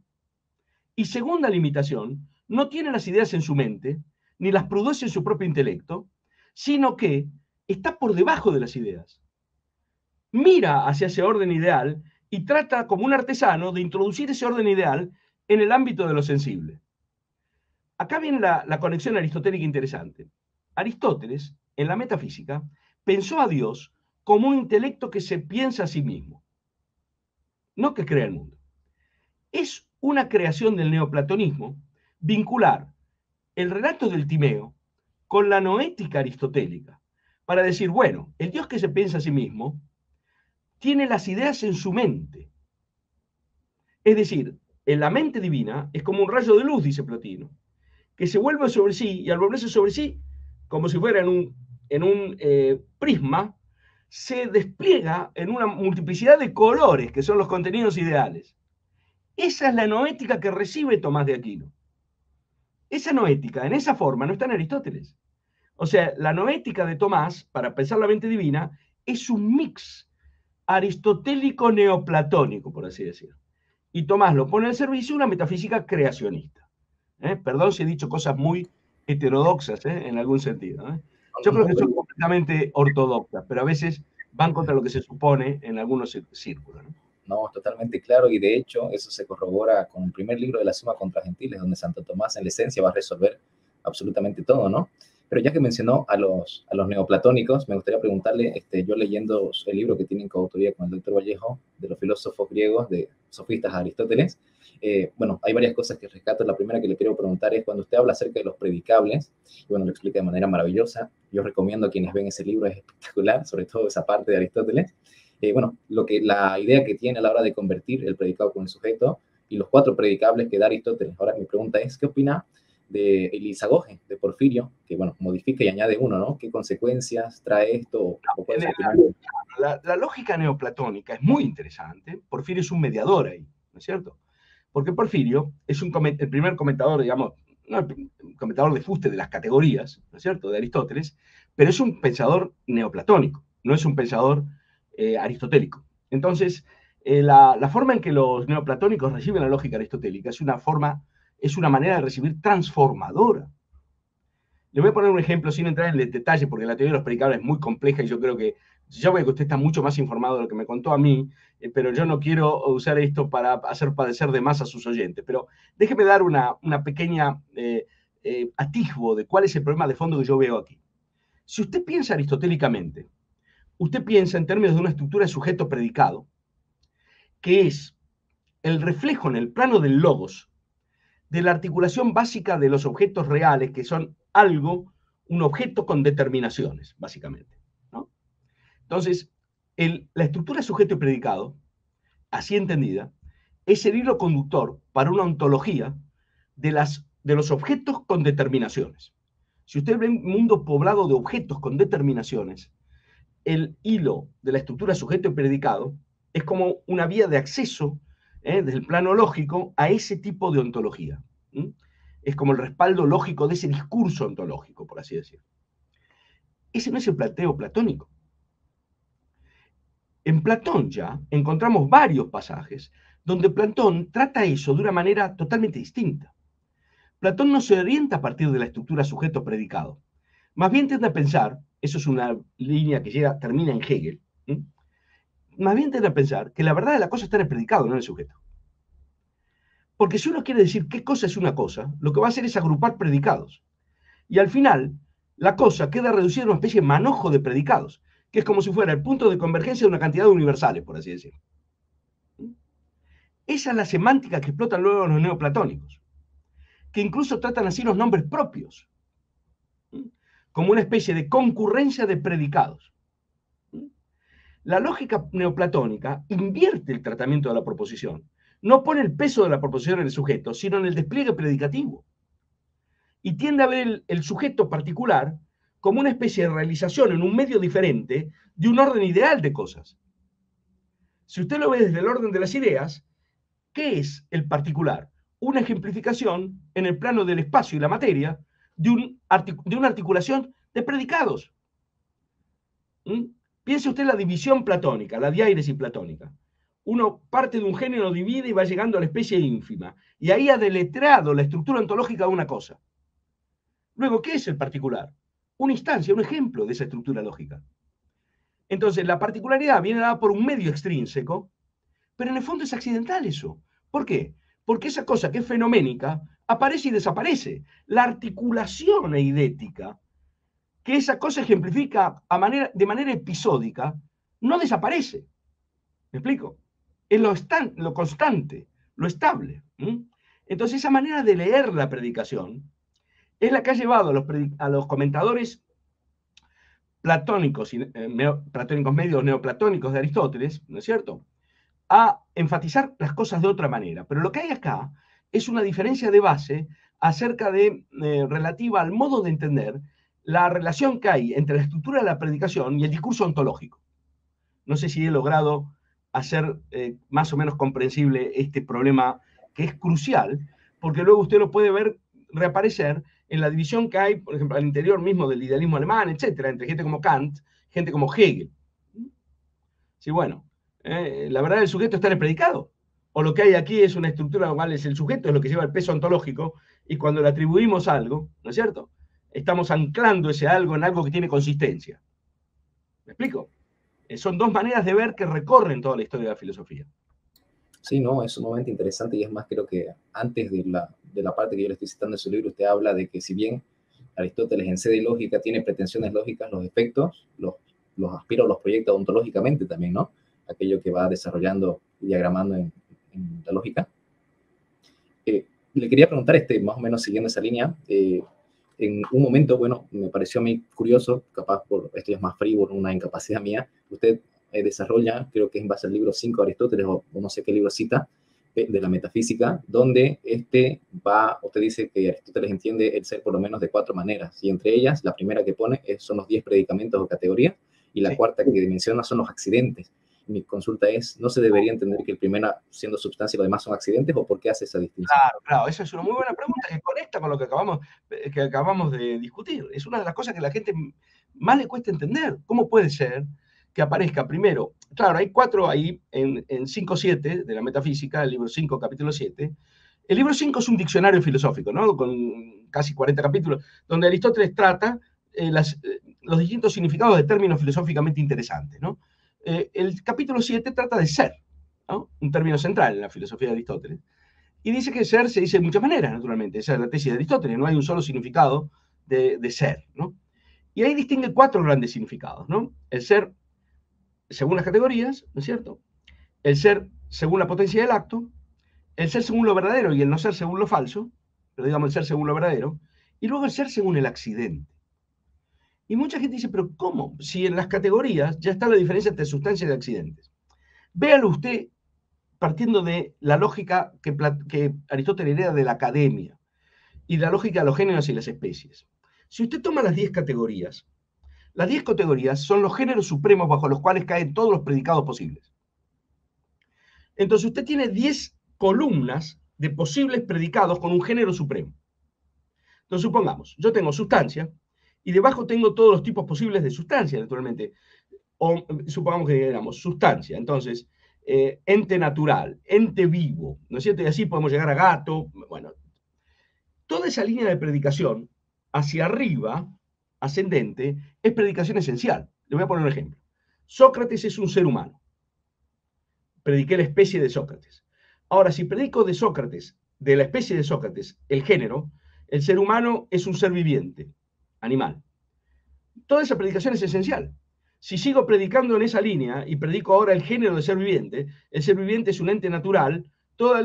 Y segunda limitación, no tiene las ideas en su mente, ni las produce en su propio intelecto, sino que está por debajo de las ideas. Mira hacia ese orden ideal y trata como un artesano de introducir ese orden ideal en el ámbito de lo sensible. Acá viene la conexión aristotélica interesante. Aristóteles, en la metafísica, pensó a Dios como un intelecto que se piensa a sí mismo, no que crea el mundo. Es una creación del neoplatonismo vincular el relato del Timeo con la noética aristotélica, para decir, bueno, el Dios que se piensa a sí mismo tiene las ideas en su mente. Es decir, en la mente divina es como un rayo de luz, dice Plotino, que se vuelve sobre sí, y al volverse sobre sí, como si fuera en un prisma, se despliega en una multiplicidad de colores, que son los contenidos ideales. Esa es la noética que recibe Tomás de Aquino. Esa noética, en esa forma, no está en Aristóteles. O sea, la noética de Tomás, para pensar la mente divina, es un mix aristotélico neoplatónico, por así decirlo. Y Tomás lo pone al servicio de una metafísica creacionista. Perdón si he dicho cosas muy heterodoxas, en algún sentido. Yo creo que son completamente ortodoxas, pero a veces van contra lo que se supone en algunos círculos, ¿no? No, totalmente claro, y de hecho eso se corrobora con el primer libro de la Suma contra Gentiles, donde Santo Tomás en la esencia va a resolver absolutamente todo, ¿no? Pero ya que mencionó a los neoplatónicos, me gustaría preguntarle, yo leyendo el libro que tienen coautoría con el doctor Vallejo, de los filósofos griegos, de sofistas a Aristóteles, bueno, hay varias cosas que rescato. La primera que le quiero preguntar es cuando usted habla acerca de los predicables, y bueno, lo explica de manera maravillosa. Yo recomiendo a quienes ven ese libro, es espectacular, sobre todo esa parte de Aristóteles. Bueno, la idea que tiene a la hora de convertir el predicado con el sujeto y los 4 predicables que da Aristóteles. Ahora mi pregunta es, ¿qué opina de Elisagoge, de Porfirio, que bueno, modifica y añade uno, ¿no? ¿Qué consecuencias trae esto? ¿O cuál es su opinión? La lógica neoplatónica es muy interesante. Porfirio es un mediador ahí, ¿no es cierto? Porque Porfirio es el primer comentador, digamos, no el comentador de fuste de las categorías, ¿no es cierto?, de Aristóteles, pero es un pensador neoplatónico, no es un pensador aristotélico. Entonces, la forma en que los neoplatónicos reciben la lógica aristotélica es una manera de recibir transformadora. Le voy a poner un ejemplo sin entrar en el detalle, porque la teoría de los predicables es muy compleja y yo creo que, yo veo que usted está mucho más informado de lo que me contó a mí, pero yo no quiero usar esto para hacer padecer de más a sus oyentes. Pero déjeme dar una pequeña atisbo de cuál es el problema de fondo que yo veo aquí. Si usted piensa aristotélicamente, usted piensa en términos de una estructura de sujeto predicado, que es el reflejo en el plano del logos de la articulación básica de los objetos reales, que son un objeto con determinaciones, básicamente, ¿no? Entonces, la estructura de sujeto y predicado, así entendida, es el hilo conductor para una ontología de los objetos con determinaciones. Si usted ve un mundo poblado de objetos con determinaciones, el hilo de la estructura sujeto y predicado es como una vía de acceso, desde el plano lógico, a ese tipo de ontología. Es como el respaldo lógico de ese discurso ontológico, por así decirlo. Ese no es el planteo platónico. En Platón ya encontramos varios pasajes donde Platón trata eso de una manera totalmente distinta. Platón no se orienta a partir de la estructura sujeto-predicado. Más bien tiende a pensar, eso es una línea que termina en Hegel, más bien tiende a pensar que la verdad de la cosa está en el predicado, no en el sujeto. Porque si uno quiere decir qué cosa es una cosa, lo que va a hacer es agrupar predicados. Y al final, la cosa queda reducida a una especie de manojo de predicados, que es como si fuera el punto de convergencia de una cantidad de universales, por así decirlo. Esa es la semántica que explotan luego los neoplatónicos, que incluso tratan así los nombres propios, como una especie de concurrencia de predicados. La lógica neoplatónica invierte el tratamiento de la proposición. No pone el peso de la proposición en el sujeto, sino en el despliegue predicativo. Y tiende a ver el sujeto particular como una especie de realización en un medio diferente de un orden ideal de cosas. Si usted lo ve desde el orden de las ideas, ¿qué es el particular? Una ejemplificación en el plano del espacio y la materia de una articulación de predicados. Piense usted en la división platónica, la diáresis platónica. Uno parte de un género, divide y va llegando a la especie ínfima. Y ahí ha deletreado la estructura ontológica de una cosa. Luego, ¿qué es el particular? Una instancia, un ejemplo de esa estructura lógica. Entonces, la particularidad viene dada por un medio extrínseco, pero en el fondo es accidental eso. ¿Por qué? Porque esa cosa que es fenoménica aparece y desaparece. La articulación eidética, que esa cosa ejemplifica de manera episódica, no desaparece. ¿Me explico? Es lo constante, lo estable. Entonces, esa manera de leer la predicación es la que ha llevado a los comentadores platónicos, platónicos medios neoplatónicos de Aristóteles, ¿no es cierto?, a enfatizar las cosas de otra manera. Pero lo que hay acá es una diferencia de base acerca de, relativa al modo de entender la relación que hay entre la estructura de la predicación y el discurso ontológico. No sé si he logrado hacer más o menos comprensible este problema que es crucial, porque luego usted lo puede ver reaparecer en la división que hay, por ejemplo, al interior mismo del idealismo alemán, etcétera, entre gente como Kant, gente como Hegel. Sí, bueno, la verdad del sujeto está en el predicado. O lo que hay aquí es una estructura normal, es el sujeto, es lo que lleva el peso ontológico, y cuando le atribuimos algo, ¿no es cierto?, estamos anclando ese algo en algo que tiene consistencia. ¿Me explico? Son dos maneras de ver que recorren toda la historia de la filosofía. Sí, no, es sumamente interesante y es más, creo que antes de la parte que yo le estoy citando en su libro, usted habla de que si bien Aristóteles en sede lógica tiene pretensiones lógicas, los efectos los aspira o los proyecta ontológicamente también, ¿no? Aquello que va desarrollando y diagramando en la lógica. Le quería preguntar, más o menos siguiendo esa línea, en un momento, bueno, me pareció a mí curioso, capaz por esto es más frívolo, una incapacidad mía, usted desarrolla, creo que es en base al libro 5 de Aristóteles, o no sé qué libro cita, de la metafísica, donde usted dice que Aristóteles entiende el ser por lo menos de 4 maneras, y entre ellas, la primera que pone son los 10 predicamentos o categorías, y la Sí. cuarta que menciona son los accidentes. Mi consulta es, ¿no se debería entender que el primero, siendo sustancia, y lo demás son accidentes, o por qué hace esa distinción? Claro, esa es una muy buena pregunta que conecta con lo que acabamos de discutir. Es una de las cosas que a la gente más le cuesta entender. ¿Cómo puede ser que aparezca primero? Claro, hay 4 ahí en 5.7 de la metafísica, el libro 5, capítulo 7. El libro 5 es un diccionario filosófico, ¿no?, con casi 40 capítulos, donde Aristóteles trata los distintos significados de términos filosóficamente interesantes, ¿no? El capítulo 7 trata de ser, ¿no?, un término central en la filosofía de Aristóteles. Y dice que ser se dice de muchas maneras, naturalmente. Esa es la tesis de Aristóteles, no hay un solo significado de ser, ¿no? Y ahí distingue 4 grandes significados, ¿no? El ser según las categorías, ¿no es cierto?, el ser según la potencia del acto, el ser según lo verdadero y el no ser según lo falso, pero digamos el ser según lo verdadero, y luego el ser según el accidente. Y mucha gente dice, pero ¿cómo? Si en las categorías ya está la diferencia entre sustancias y accidentes. Véalo usted partiendo de la lógica que Aristóteles hereda de la academia y la lógica de los géneros y las especies. Si usted toma las 10 categorías son los géneros supremos bajo los cuales caen todos los predicados posibles. Entonces usted tiene 10 columnas de posibles predicados con un género supremo. Entonces supongamos, yo tengo sustancia y debajo tengo todos los tipos posibles de sustancia, naturalmente. O supongamos que digamos sustancia, entonces ente natural, ente vivo, ¿no es cierto? Y así podemos llegar a gato. Bueno, toda esa línea de predicación hacia arriba, ascendente, es predicación esencial. Le voy a poner un ejemplo. Sócrates es un ser humano. Prediqué la especie de Sócrates. Ahora, si predico de Sócrates, de la especie de Sócrates, el género, el ser humano es un ser viviente, animal. Toda esa predicación es esencial. Si sigo predicando en esa línea y predico ahora el género de ser viviente, el ser viviente es un ente natural, toda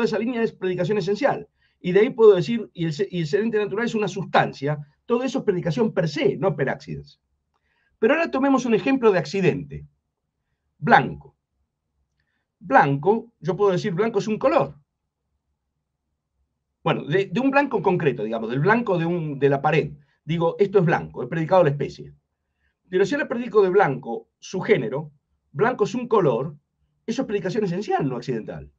esa línea es predicación esencial. Y de ahí puedo decir, y el ser ente natural es una sustancia, todo eso es predicación per se, no per accidens. Pero ahora tomemos un ejemplo de accidente. Blanco. Blanco, yo puedo decir blanco es un color. Bueno, de un blanco concreto, digamos, del blanco de la pared. Digo, esto es blanco, he predicado la especie. Pero si ahora predico de blanco su género, blanco es un color, eso es predicación esencial, no accidental.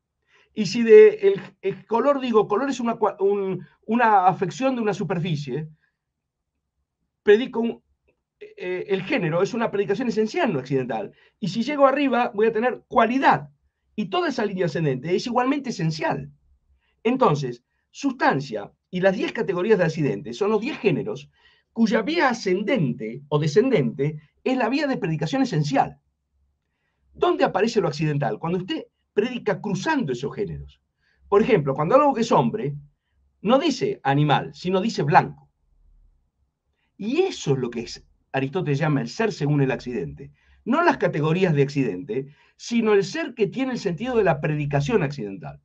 Y si de el color digo, color es una afección de una superficie, predico el género, es una predicación esencial, no accidental. Y si llego arriba, voy a tener cualidad. Y toda esa línea ascendente es igualmente esencial. Entonces, sustancia y las 10 categorías de accidente son los 10 géneros cuya vía ascendente o descendente es la vía de predicación esencial. ¿Dónde aparece lo accidental? Cuando usted predica cruzando esos géneros. Por ejemplo, cuando algo que es hombre, no dice animal, sino dice blanco. Y eso es lo que Aristóteles llama el ser según el accidente. No las categorías de accidente, sino el ser que tiene el sentido de la predicación accidental.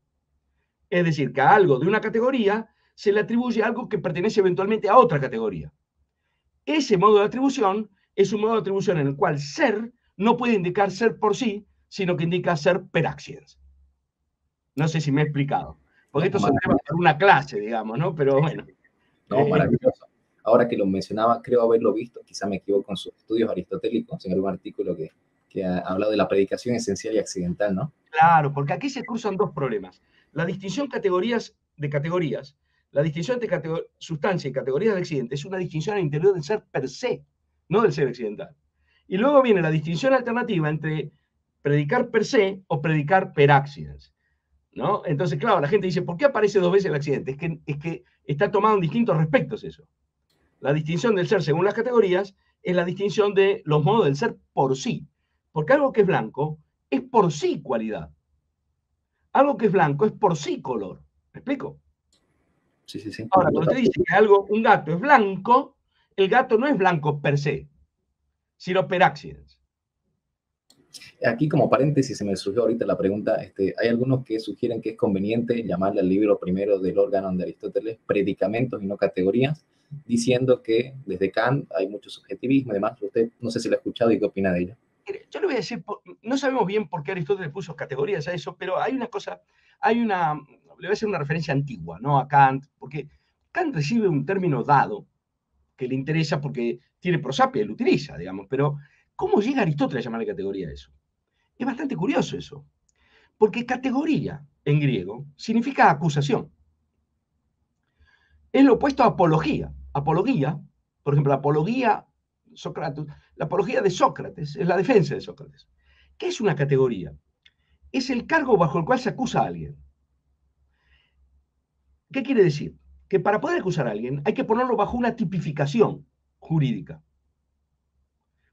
Es decir, que a algo de una categoría se le atribuye algo que pertenece eventualmente a otra categoría. Ese modo de atribución es un modo de atribución en el cual ser no puede indicar ser por sí, sino que indica ser per accidens. No sé si me he explicado. Porque No, esto son temas para una clase, digamos, ¿no? Pero bueno. no, maravilloso. Ahora que lo mencionaba, creo haberlo visto, quizá me equivoco en sus estudios aristotélicos, en algún artículo que ha hablado de la predicación esencial y accidental, ¿no? Claro, porque aquí se cruzan dos problemas. La distinción de categorías, la distinción entre sustancia y categorías de accidente es una distinción al interior del ser per se, no del ser accidental. Y luego viene la distinción alternativa entre predicar per se o predicar per accidens, ¿no? Entonces, claro, la gente dice, ¿por qué aparece dos veces el accidente? Es que está tomado en distintos respectos eso. La distinción del ser según las categorías es la distinción de los modos del ser por sí. Porque algo que es blanco es por sí cualidad. Algo que es blanco es por sí color. ¿Me explico? Sí, sí, sí. Ahora, cuando usted dice que un gato es blanco, el gato no es blanco per se, sino per accidens. Aquí como paréntesis se me surgió ahorita la pregunta, hay algunos que sugieren que es conveniente llamarle al libro primero del órgano de Aristóteles predicamentos y no categorías, diciendo que desde Kant hay mucho subjetivismo y demás. Usted no sé si lo ha escuchado y qué opina de ello. Yo le voy a decir, no sabemos bien por qué Aristóteles puso categorías a eso, pero hay una cosa, le voy a hacer una referencia antigua, ¿no? A Kant, porque Kant recibe un término dado que le interesa porque tiene prosapia y lo utiliza, digamos, pero ¿cómo llega Aristóteles a llamarle categoría a eso? Es bastante curioso eso, porque categoría en griego significa acusación. Es lo opuesto a apología. Apología, por ejemplo, la apología de Sócrates es la defensa de Sócrates. ¿Qué es una categoría? Es el cargo bajo el cual se acusa a alguien. ¿Qué quiere decir? Que para poder acusar a alguien hay que ponerlo bajo una tipificación jurídica.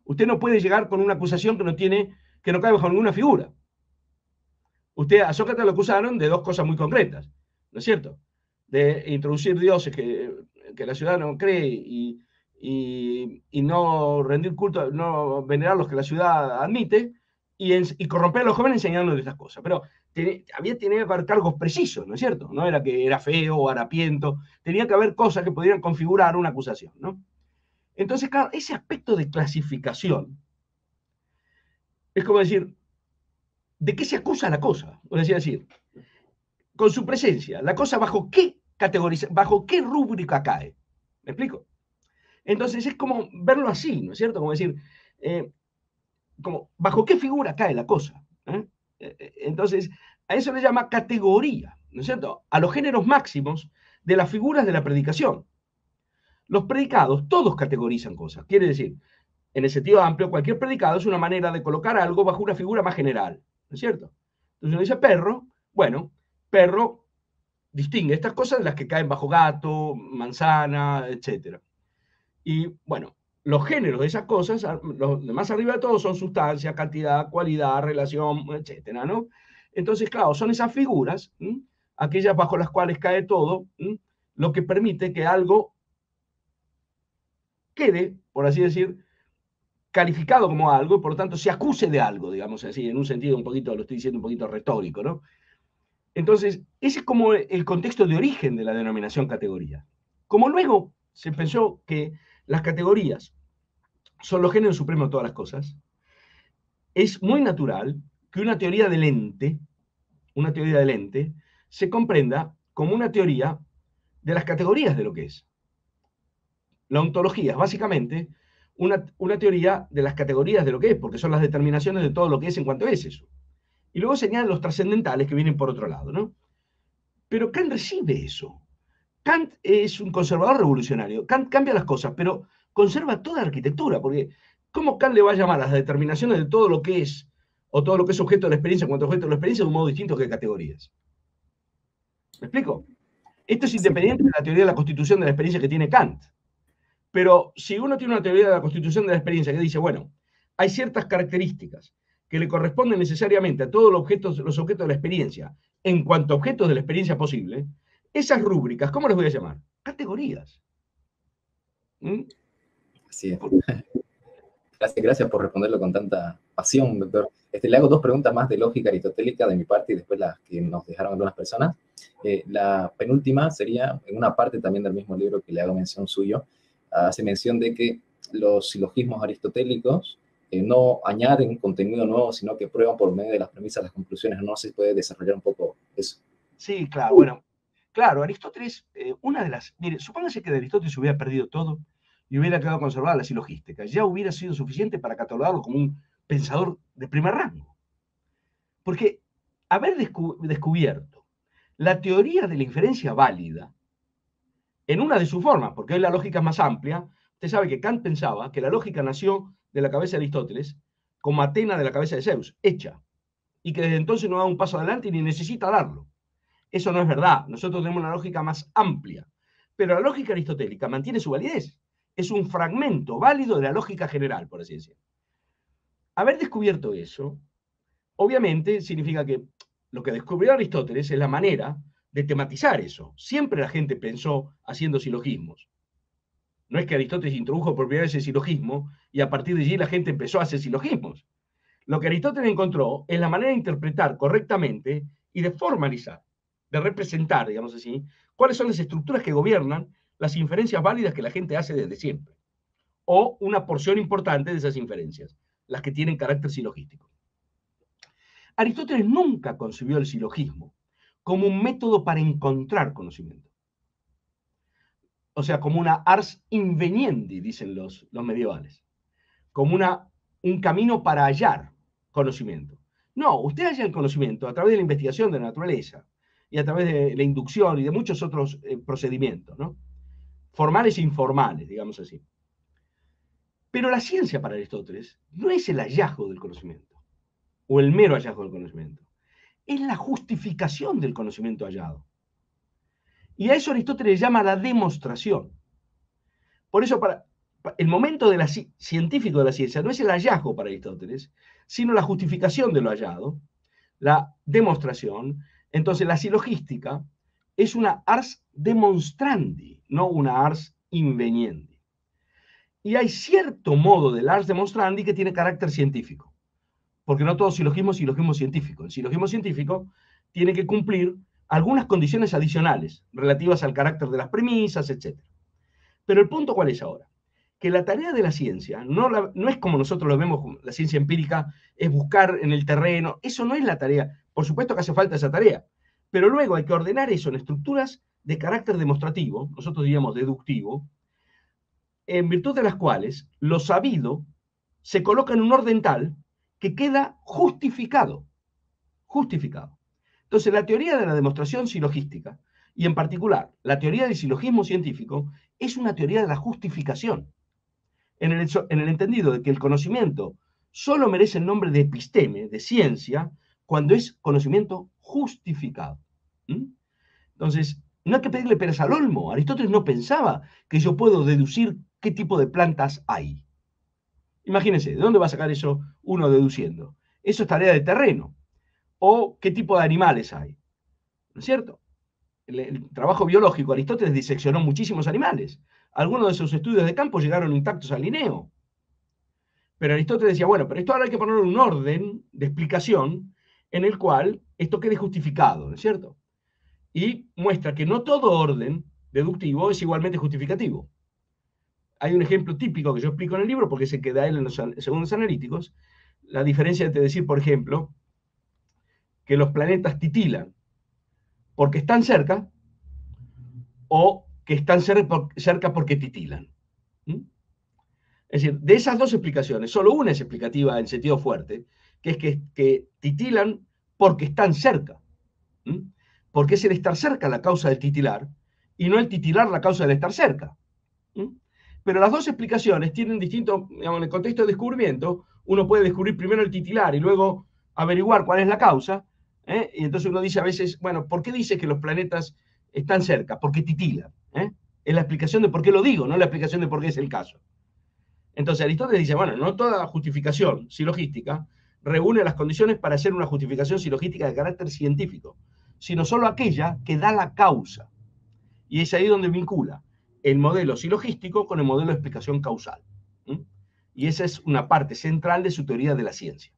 Usted no puede llegar con una acusación que no cae bajo ninguna figura. A Sócrates lo acusaron de dos cosas muy concretas, ¿no es cierto? De introducir dioses que la ciudad no cree y no rendir culto, no venerar los que la ciudad admite, y corromper a los jóvenes enseñándoles estas cosas. Pero tenía que haber cargos precisos, ¿no es cierto? No era que era feo o harapiento, tenía que haber cosas que pudieran configurar una acusación, ¿no? Entonces, claro, ese aspecto de clasificación es como decir, ¿de qué se acusa la cosa? O decir, con su presencia, la cosa bajo qué bajo qué rúbrica cae. ¿Me explico? Entonces es como verlo así, ¿no es cierto? Como decir, como bajo qué figura cae la cosa. Entonces, a eso le llama categoría, ¿no es cierto? A los géneros máximos de las figuras de la predicación. Los predicados, todos categorizan cosas. Quiere decir, en el sentido amplio, cualquier predicado es una manera de colocar algo bajo una figura más general, ¿no es cierto? Entonces uno dice perro, bueno, perro distingue estas cosas de las que caen bajo gato, manzana, etc. Y bueno, los géneros de esas cosas, los de más arriba de todo, son sustancia, cantidad, cualidad, relación, etc. ¿no? Entonces, claro, son esas figuras, aquellas bajo las cuales cae todo, lo que permite que algo quede, por así decir, calificado como algo, y por lo tanto se acuse de algo, digamos así, en un sentido un poquito, lo estoy diciendo un poquito retórico, ¿no? Entonces, ese es como el contexto de origen de la denominación categoría. Como luego se pensó que las categorías son los géneros supremos de todas las cosas, es muy natural que una teoría del ente, se comprenda como una teoría de las categorías de lo que es. La ontología es básicamente una teoría de las categorías de lo que es, porque son las determinaciones de todo lo que es en cuanto es eso. Y luego señalan los trascendentales que vienen por otro lado, ¿no? Pero Kant recibe eso. Kant es un conservador revolucionario. Kant cambia las cosas, pero conserva toda la arquitectura, porque ¿cómo Kant le va a llamar a las determinaciones de todo lo que es, o todo lo que es objeto de la experiencia en cuanto a objeto de la experiencia, de un modo distinto que categorías? ¿Me explico? Esto es independiente de la teoría de la constitución de la experiencia que tiene Kant. Pero si uno tiene una teoría de la constitución de la experiencia que dice, bueno, hay ciertas características que le corresponden necesariamente a todos los objetos de la experiencia en cuanto a objetos de la experiencia posible, esas rúbricas, ¿cómo les voy a llamar? Categorías. Así es. Gracias, gracias por responderlo con tanta pasión, doctor. Le hago dos preguntas más de lógica aristotélica de mi parte y después las que nos dejaron algunas personas. La penúltima sería, en una parte también del mismo libro que le hago mención suyo, hace mención de que los silogismos aristotélicos no añaden contenido nuevo, sino que prueban por medio de las premisas las conclusiones. No sé si puede desarrollar un poco eso. Sí, claro, bueno, claro, Aristóteles, mire, supóngase que de Aristóteles hubiera perdido todo y hubiera quedado conservada la silogística, ya hubiera sido suficiente para catalogarlo como un pensador de primer rango. Porque haber descubierto la teoría de la inferencia válida en una de sus formas, porque hoy la lógica es más amplia, usted sabe que Kant pensaba que la lógica nació de la cabeza de Aristóteles como Atena de la cabeza de Zeus, hecha, y que desde entonces no da un paso adelante ni necesita darlo. Eso no es verdad. Nosotros tenemos una lógica más amplia. Pero la lógica aristotélica mantiene su validez. Es un fragmento válido de la lógica general, por así decirlo. Haber descubierto eso, obviamente, significa que lo que descubrió Aristóteles es la manera de tematizar eso. Siempre la gente pensó haciendo silogismos. No es que Aristóteles introdujo por primera vez el silogismo y a partir de allí la gente empezó a hacer silogismos. Lo que Aristóteles encontró es la manera de interpretar correctamente y de formalizar, de representar, digamos así, cuáles son las estructuras que gobiernan las inferencias válidas que la gente hace desde siempre, o una porción importante de esas inferencias, las que tienen carácter silogístico. Aristóteles nunca concibió el silogismo como un método para encontrar conocimiento. O sea, como una ars inveniendi, dicen los medievales, como un camino para hallar conocimiento. No, usted halla el conocimiento a través de la investigación de la naturaleza y a través de la inducción y de muchos otros procedimientos, ¿no? Formales e informales, digamos así. Pero la ciencia para Aristóteles no es el hallazgo del conocimiento o el mero hallazgo del conocimiento. Es la justificación del conocimiento hallado. Y a eso Aristóteles llama la demostración. Por eso, el momento científico de la ciencia no es el hallazgo para Aristóteles, sino la justificación de lo hallado, la demostración. Entonces, la silogística es una ars demonstrandi, no una ars inveniendi. Y hay cierto modo del ars demonstrandi que tiene carácter científico, porque no todo silogismo es silogismo científico. El silogismo científico tiene que cumplir algunas condiciones adicionales relativas al carácter de las premisas, etc. Pero el punto, ¿cuál es ahora? Que la tarea de la ciencia no es como nosotros lo vemos, la ciencia empírica, es buscar en el terreno. Eso no es la tarea. Por supuesto que hace falta esa tarea. Pero luego hay que ordenar eso en estructuras de carácter demostrativo, nosotros diríamos deductivo, en virtud de las cuales lo sabido se coloca en un orden tal que queda justificado. Justificado. Entonces, la teoría de la demostración silogística, y en particular la teoría del silogismo científico, es una teoría de la justificación, en el entendido de que el conocimiento solo merece el nombre de episteme, de ciencia, cuando es conocimiento justificado. Entonces, no hay que pedirle peras al olmo. Aristóteles no pensaba que yo puedo deducir qué tipo de plantas hay. Imagínense, ¿de dónde va a sacar eso uno deduciendo? Eso es tarea de terreno. O qué tipo de animales hay. ¿No es cierto? El trabajo biológico, Aristóteles diseccionó muchísimos animales. Algunos de sus estudios de campo llegaron intactos al Linneo. Pero Aristóteles decía, bueno, pero esto ahora hay que poner un orden de explicación en el cual esto quede justificado, ¿no es cierto? Y muestra que no todo orden deductivo es igualmente justificativo. Hay un ejemplo típico que yo explico en el libro, porque se queda él en los segundos analíticos, la diferencia entre decir, por ejemplo, que los planetas titilan porque están cerca, o que están cerca porque titilan. Es decir, de esas dos explicaciones, solo una es explicativa en sentido fuerte, que es que titilan porque están cerca. Porque es el estar cerca la causa del titilar, y no el titilar la causa del estar cerca. Pero las dos explicaciones tienen distinto, digamos, en el contexto de descubrimiento, uno puede descubrir primero el titilar y luego averiguar cuál es la causa, y entonces uno dice a veces, bueno, ¿por qué dice que los planetas están cerca? Porque titilan. Es la explicación de por qué lo digo, no la explicación de por qué es el caso. Entonces Aristóteles dice, bueno, no toda justificación silogística reúne las condiciones para hacer una justificación silogística de carácter científico, sino solo aquella que da la causa. Y es ahí donde vincula el modelo silogístico con el modelo de explicación causal. Y esa es una parte central de su teoría de la ciencia.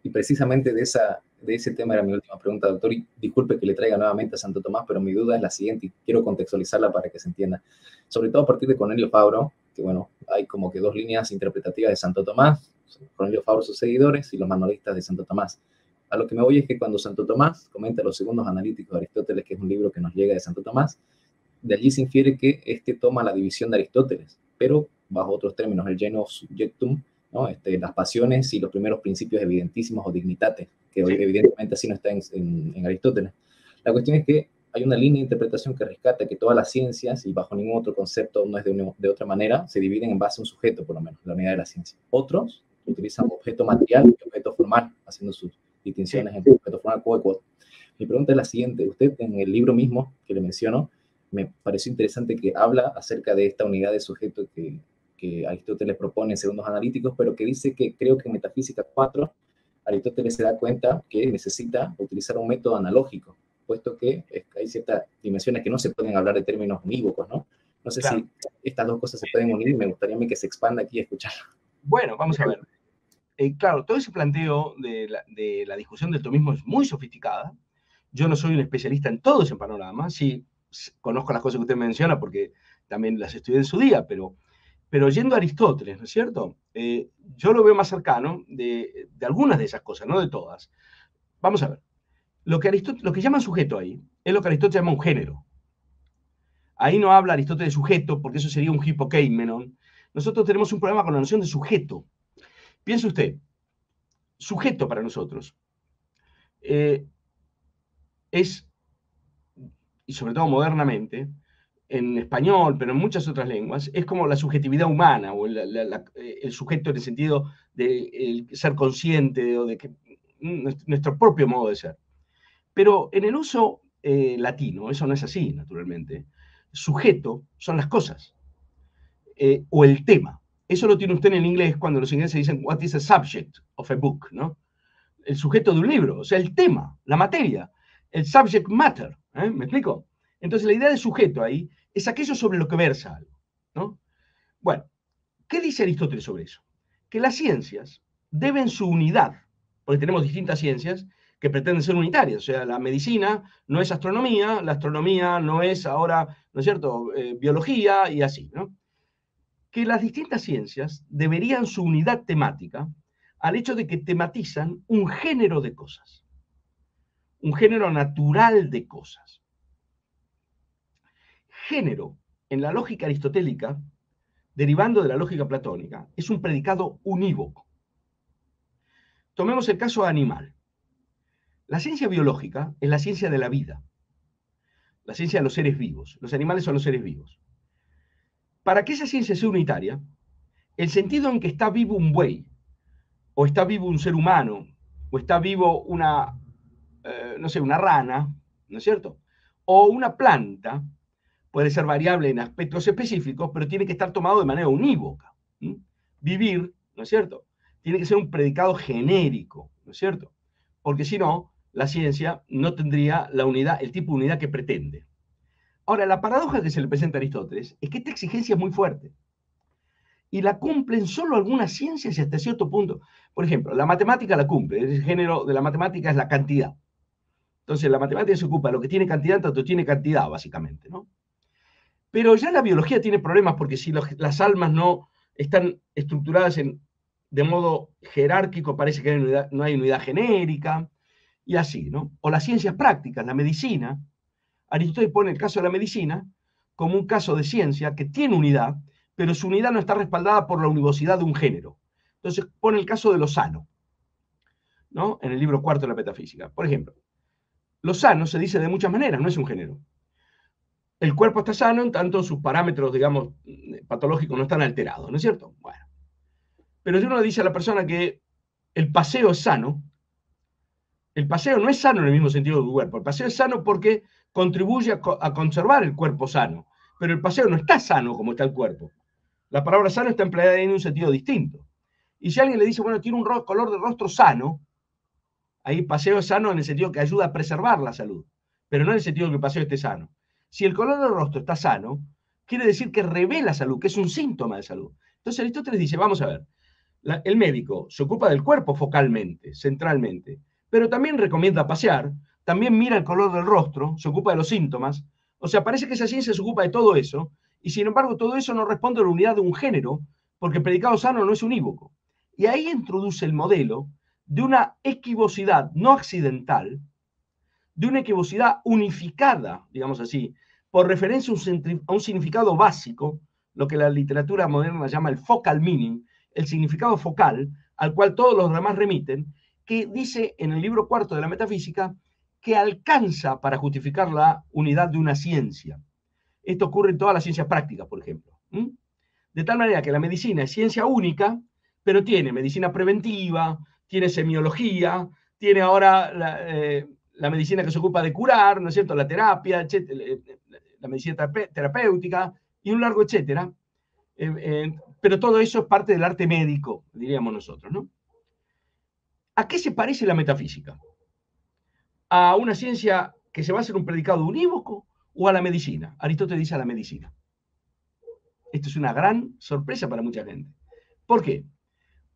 Y precisamente de ese tema era mi última pregunta, doctor. Y disculpe que le traiga nuevamente a Santo Tomás, pero mi duda es la siguiente y quiero contextualizarla para que se entienda. Sobre todo a partir de Cornelio Fabro, que bueno, hay como que dos líneas interpretativas de Santo Tomás, Cornelio Fabro, sus seguidores, y los manualistas de Santo Tomás. A lo que me voy es que cuando Santo Tomás comenta los segundos analíticos de Aristóteles, que es un libro que nos llega de Santo Tomás, de allí se infiere que toma la división de Aristóteles, pero bajo otros términos, el genus subjectum, ¿no? Las pasiones y los primeros principios evidentísimos o dignitates, que Sí. evidentemente así no está en Aristóteles. La cuestión es que hay una línea de interpretación que rescata que todas las ciencias, y bajo ningún otro concepto, no es de otra manera, se dividen en base a un sujeto, por lo menos, la unidad de la ciencia. Otros utilizan objeto material y objeto formal, haciendo sus distinciones entre objeto formal, quo y quod. Mi pregunta es la siguiente. Usted en el libro mismo que le menciono, me pareció interesante que habla acerca de esta unidad de sujeto que Aristóteles propone en Segundos Analíticos, pero que dice que creo que en Metafísica 4 Aristóteles se da cuenta que necesita utilizar un método analógico, puesto que hay ciertas dimensiones que no se pueden hablar de términos unívocos, ¿no? No sé Claro. si estas dos cosas se pueden unir y me gustaría a mí que se expanda aquí y escucharlo. Bueno, vamos a ver. Claro, todo ese planteo de la discusión del tomismo es muy sofisticada. Yo no soy un especialista en todo ese panorama. Sí, conozco las cosas que usted menciona porque también las estudié en su día, pero yendo a Aristóteles, ¿no es cierto? Yo lo veo más cercano de algunas de esas cosas, no de todas. Vamos a ver. Lo que llaman sujeto ahí es lo que Aristóteles llama un género. Ahí no habla Aristóteles de sujeto, porque eso sería un hipokeimenon. Nosotros tenemos un problema con la noción de sujeto. Piense usted, sujeto para nosotros es, y sobre todo modernamente, en español, pero en muchas otras lenguas, es como la subjetividad humana, o el sujeto en el sentido de ser consciente, o de que nuestro propio modo de ser. Pero en el uso latino, eso no es así, naturalmente. Sujeto son las cosas, o el tema. Eso lo tiene usted en inglés cuando los ingleses dicen, what is the subject of a book, ¿no? El sujeto de un libro, o sea, el tema, la materia, el subject matter, ¿me explico? Entonces la idea de sujeto ahí es aquello sobre lo que versa algo, ¿no? Bueno, ¿qué dice Aristóteles sobre eso? Que las ciencias deben su unidad, porque tenemos distintas ciencias que pretenden ser unitarias, o sea, la medicina no es astronomía, la astronomía no es ahora, ¿no es cierto?, biología y así, ¿no? Que las distintas ciencias deberían su unidad temática al hecho de que tematizan un género de cosas, un género natural de cosas. Género, en la lógica aristotélica, derivando de la lógica platónica, es un predicado unívoco. Tomemos el caso animal. La ciencia biológica es la ciencia de la vida, la ciencia de los seres vivos. Los animales son los seres vivos. Para que esa ciencia sea unitaria, el sentido en que está vivo un buey, o está vivo un ser humano, o está vivo una, no sé, una rana, ¿no es cierto? O una planta, puede ser variable en aspectos específicos, pero tiene que estar tomado de manera unívoca. Vivir, ¿no es cierto? Tiene que ser un predicado genérico, ¿no es cierto? Porque si no, la ciencia no tendría la unidad, el tipo de unidad que pretende. Ahora, la paradoja que se le presenta a Aristóteles es que esta exigencia es muy fuerte y la cumplen solo algunas ciencias y hasta cierto punto. Por ejemplo, la matemática la cumple, el género de la matemática es la cantidad. Entonces, la matemática se ocupa de lo que tiene cantidad, tanto tiene cantidad, básicamente, ¿no? Pero ya la biología tiene problemas porque si las almas no están estructuradas de modo jerárquico, parece que no hay unidad genérica, y así, ¿no? O las ciencias prácticas, la medicina. Aristóteles pone el caso de la medicina como un caso de ciencia que tiene unidad, pero su unidad no está respaldada por la univocidad de un género. Entonces pone el caso de lo sano, ¿no? En el libro cuarto de la metafísica. Por ejemplo, lo sano se dice de muchas maneras, no es un género. El cuerpo está sano en tanto sus parámetros, digamos, patológicos no están alterados, ¿no es cierto? Bueno. Pero si uno le dice a la persona que el paseo es sano, el paseo no es sano en el mismo sentido del cuerpo. El paseo es sano porque contribuye a conservar el cuerpo sano. Pero el paseo no está sano como está el cuerpo. La palabra sano está empleada en un sentido distinto. Y si alguien le dice, bueno, tiene un color de rostro sano, ahí paseo es sano en el sentido que ayuda a preservar la salud, pero no en el sentido de que el paseo esté sano. Si el color del rostro está sano, quiere decir que revela salud, que es un síntoma de salud. Entonces Aristóteles dice, vamos a ver, el médico se ocupa del cuerpo focalmente, centralmente, pero también recomienda pasear, también mira el color del rostro, se ocupa de los síntomas. O sea, parece que esa ciencia se ocupa de todo eso, y sin embargo todo eso no responde a la unidad de un género, porque el predicado sano no es unívoco. Y ahí introduce el modelo de una equivocidad no accidental, de una equivocidad unificada, digamos así, por referencia a un significado básico, lo que la literatura moderna llama el focal meaning, el significado focal, al cual todos los demás remiten, que dice en el libro cuarto de la metafísica que alcanza para justificar la unidad de una ciencia. Esto ocurre en todas las ciencias prácticas, por ejemplo. De tal manera que la medicina es ciencia única, pero tiene medicina preventiva, tiene semiología, tiene ahora la medicina que se ocupa de curar, ¿no es cierto?, la terapia, la medicina terapéutica y un largo etcétera. Pero todo eso es parte del arte médico, diríamos nosotros, ¿no? ¿A qué se parece la metafísica? ¿A una ciencia que se basa en un predicado unívoco o a la medicina? Aristóteles dice a la medicina. Esto es una gran sorpresa para mucha gente. ¿Por qué?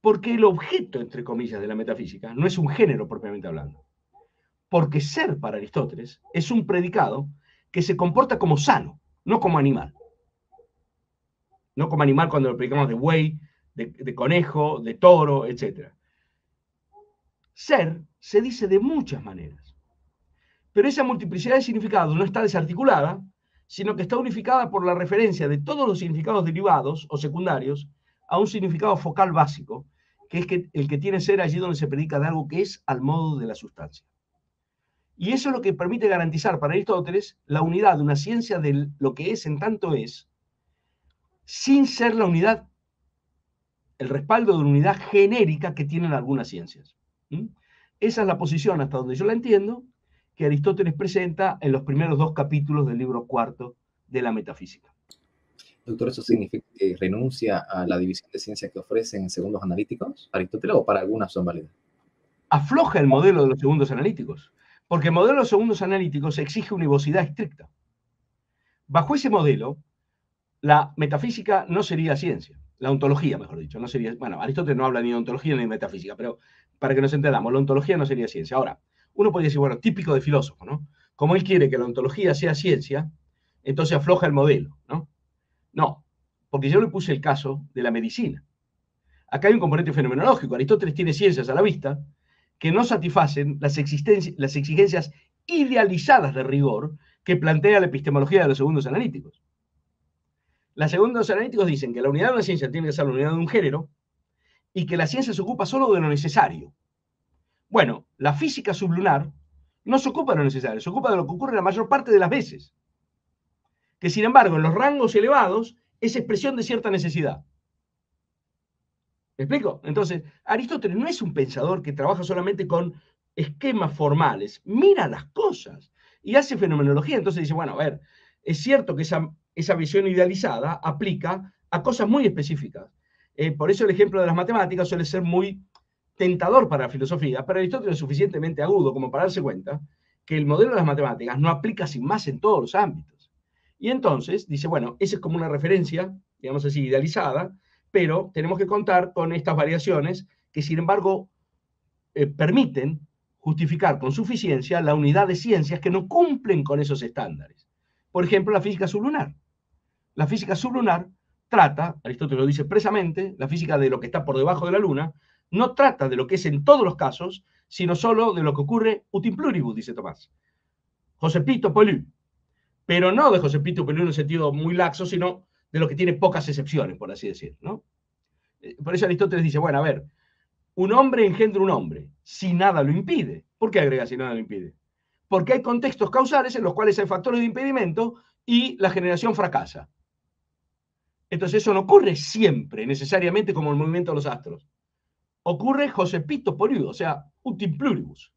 Porque el objeto, entre comillas, de la metafísica no es un género propiamente hablando. Porque ser para Aristóteles es un predicado que se comporta como sano, no como animal. No como animal cuando lo predicamos de buey, de conejo, de toro, etc. Ser se dice de muchas maneras. Pero esa multiplicidad de significados no está desarticulada, sino que está unificada por la referencia de todos los significados derivados o secundarios a un significado focal básico, que es el que tiene ser allí donde se predica de algo que es al modo de la sustancia. Y eso es lo que permite garantizar para Aristóteles la unidad de una ciencia de lo que es en tanto es, sin ser la unidad, el respaldo de una unidad genérica que tienen algunas ciencias. Esa es la posición, hasta donde yo la entiendo, que Aristóteles presenta en los primeros 2 capítulos del libro cuarto de la metafísica. Doctor, ¿eso significa que renuncia a la división de ciencias que ofrecen segundos analíticos Aristóteles o para algunas son válidas? Afloja el modelo de los segundos analíticos, porque el modelo de los segundos analíticos exige univocidad estricta. Bajo ese modelo, la metafísica no sería ciencia, la ontología, mejor dicho, no sería, bueno, Aristóteles no habla ni de ontología ni de metafísica, pero para que nos entendamos, la ontología no sería ciencia. Ahora, uno podría decir, bueno, típico de filósofo, ¿no? Como él quiere que la ontología sea ciencia, entonces afloja el modelo, ¿no? No, porque yo le puse el caso de la medicina. Acá hay un componente fenomenológico. Aristóteles tiene ciencias a la vista que no satisfacen las exigencias idealizadas de rigor que plantea la epistemología de los segundos analíticos. Los segundos analíticos dicen que la unidad de una ciencia tiene que ser la unidad de un género y que la ciencia se ocupa solo de lo necesario. Bueno, la física sublunar no se ocupa de lo necesario, se ocupa de lo que ocurre la mayor parte de las veces. Que sin embargo, en los rangos elevados es expresión de cierta necesidad. ¿Me explico? Entonces, Aristóteles no es un pensador que trabaja solamente con esquemas formales, mira las cosas y hace fenomenología. Entonces dice, bueno, a ver, es cierto que esa visión idealizada aplica a cosas muy específicas. Por eso el ejemplo de las matemáticas suele ser muy tentador para la filosofía, pero Aristóteles es suficientemente agudo como para darse cuenta que el modelo de las matemáticas no aplica sin más en todos los ámbitos. Y entonces dice, bueno, esa es como una referencia, digamos así, idealizada, pero tenemos que contar con estas variaciones que, sin embargo, permiten justificar con suficiencia la unidad de ciencias que no cumplen con esos estándares. Por ejemplo, la física sublunar. La física sublunar trata, Aristóteles lo dice expresamente, la física de lo que está por debajo de la luna, no trata de lo que es en todos los casos, sino solo de lo que ocurre ut in pluribus, dice Tomás. Josepito Pelú. Pero no de Josepito Pelú en un sentido muy laxo, sino de lo que tiene pocas excepciones, por así decir, ¿no? Por eso Aristóteles dice, bueno, a ver, un hombre engendra un hombre, si nada lo impide. ¿Por qué agrega si nada lo impide? Porque hay contextos causales en los cuales hay factores de impedimento y la generación fracasa. Entonces eso no ocurre siempre, necesariamente como el movimiento de los astros. Ocurre Josepito Pelú, o sea, ut in pluribus.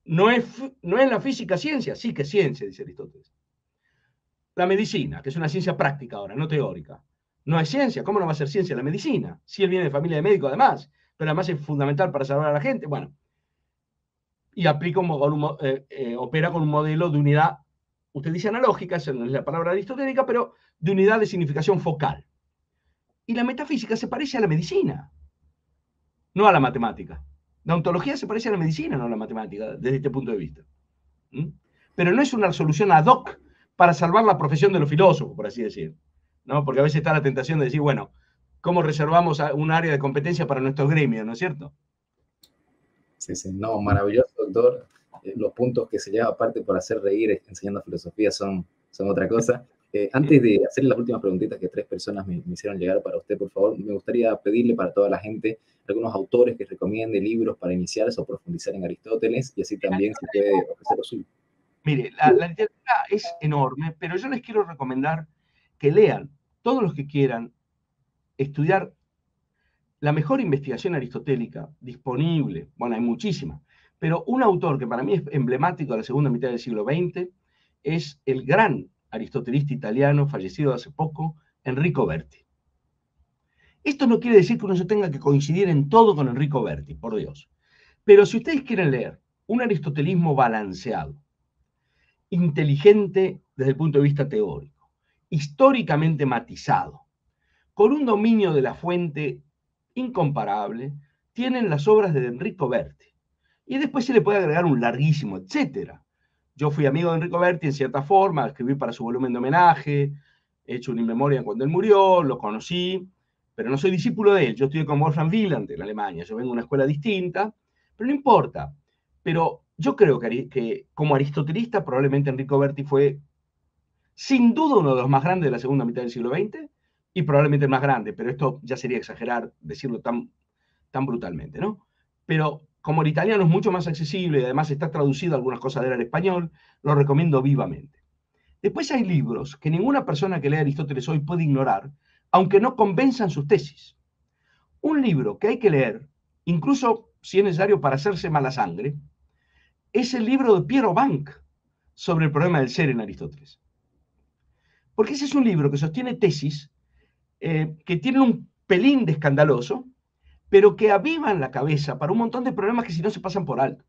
No es la física ciencia, sí que es ciencia, dice Aristóteles. La medicina, que es una ciencia práctica ahora, no teórica, no es ciencia. ¿Cómo no va a ser ciencia la medicina? Si él viene de familia de médico además, pero además es fundamental para salvar a la gente. Bueno, y aplica opera con un modelo de unidad, usted dice analógica, esa no es la palabra aristotélica, pero de unidad de significación focal. Y la metafísica se parece a la medicina, no a la matemática. La ontología se parece a la medicina, no a la matemática, desde este punto de vista. ¿Mm? Pero no es una solución ad hoc para salvar la profesión de los filósofos, por así decir, ¿no? Porque a veces está la tentación de decir, bueno, ¿cómo reservamos un área de competencia para nuestro gremio, ¿no es cierto? Sí, sí, no, maravilloso, doctor. Los puntos que se lleva aparte por hacer reír enseñando filosofía son otra cosa. Antes de hacerle las últimas preguntitas que 3 personas me hicieron llegar para usted, por favor, me gustaría pedirle para toda la gente algunos autores que recomiende, libros para iniciarse o profundizar en Aristóteles, y así también se puede ofrecer lo suyo. Mire, la literatura es enorme, pero yo les quiero recomendar que lean, todos los que quieran, estudiar la mejor investigación aristotélica disponible. Bueno, hay muchísimas, pero un autor que para mí es emblemático de la segunda mitad del siglo XX es el gran aristotelista italiano, fallecido hace poco, Enrico Berti. Esto no quiere decir que uno tenga que coincidir en todo con Enrico Berti, por Dios. Pero si ustedes quieren leer un aristotelismo balanceado, inteligente desde el punto de vista teórico, históricamente matizado, con un dominio de la fuente incomparable, tienen las obras de Enrico Berti. Y después se le puede agregar un larguísimo, etcétera. Yo fui amigo de Enrico Berti en cierta forma, escribí para su volumen de homenaje, he hecho una in memoria cuando él murió, lo conocí, pero no soy discípulo de él. Yo estudié con Wolfgang Wieland en Alemania, yo vengo de una escuela distinta, pero no importa. Pero yo creo que como aristotelista probablemente Enrico Berti fue sin duda uno de los más grandes de la segunda mitad del siglo XX y probablemente el más grande, pero esto ya sería exagerar decirlo tan brutalmente, ¿no? Pero como el italiano es mucho más accesible y además está traducido algunas cosas de él al español, lo recomiendo vivamente. Después hay libros que ninguna persona que lea Aristóteles hoy puede ignorar, aunque no convenzan sus tesis. Un libro que hay que leer, incluso si es necesario para hacerse mala sangre, es el libro de Piero Bank sobre el problema del ser en Aristóteles. Porque ese es un libro que sostiene tesis que tienen un pelín de escandaloso, pero que avivan la cabeza para un montón de problemas que si no se pasan por alto.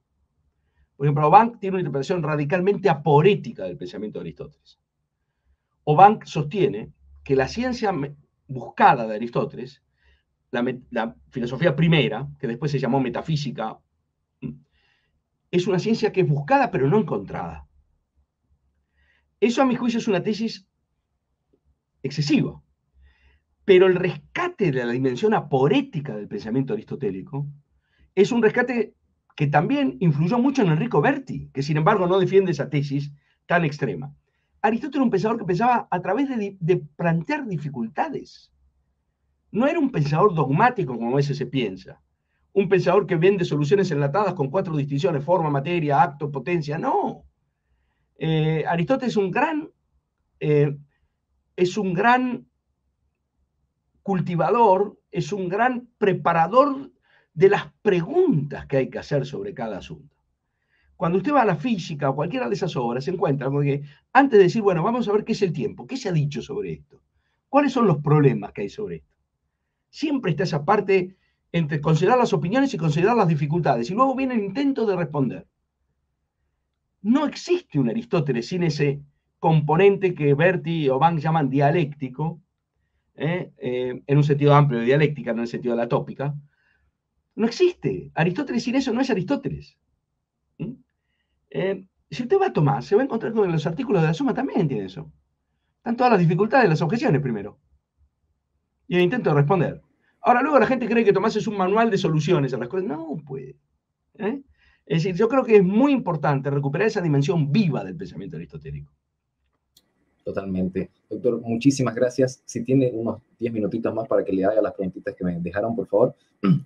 Por ejemplo, Bank tiene una interpretación radicalmente aporética del pensamiento de Aristóteles. Bank sostiene que la ciencia buscada de Aristóteles, la filosofía primera, que después se llamó metafísica, es una ciencia que es buscada pero no encontrada. Eso a mi juicio es una tesis excesiva. Pero el rescate de la dimensión aporética del pensamiento aristotélico es un rescate que también influyó mucho en Enrico Berti, que sin embargo no defiende esa tesis tan extrema. Aristóteles era un pensador que pensaba a través de plantear dificultades. No era un pensador dogmático como a veces se piensa. Un pensador que vende soluciones enlatadas con 4 distinciones, forma, materia, acto, potencia. No. Aristóteles es un gran cultivador, es un gran preparador de las preguntas que hay que hacer sobre cada asunto. Cuando usted va a la física o cualquiera de esas obras, se encuentra con que antes de decir, bueno, vamos a ver qué es el tiempo, qué se ha dicho sobre esto, cuáles son los problemas que hay sobre esto. Siempre está esa parte entre considerar las opiniones y considerar las dificultades, y luego viene el intento de responder. No existe un Aristóteles sin ese componente que Berti o Bank llaman dialéctico, en un sentido amplio de dialéctica, no en el sentido de la tópica. No existe. Aristóteles sin eso no es Aristóteles. Si usted va a Tomás, se va a encontrar con los artículos de la Suma también tiene eso. Están todas las dificultades, las objeciones primero. Y el intento de responder. Ahora, luego la gente cree que Tomás es un manual de soluciones a las cosas. No puede. Es decir, yo creo que es muy importante recuperar esa dimensión viva del pensamiento aristotélico. Totalmente. Doctor, muchísimas gracias. Si tiene unos 10 minutitos más para que le haga las preguntitas que me dejaron, por favor.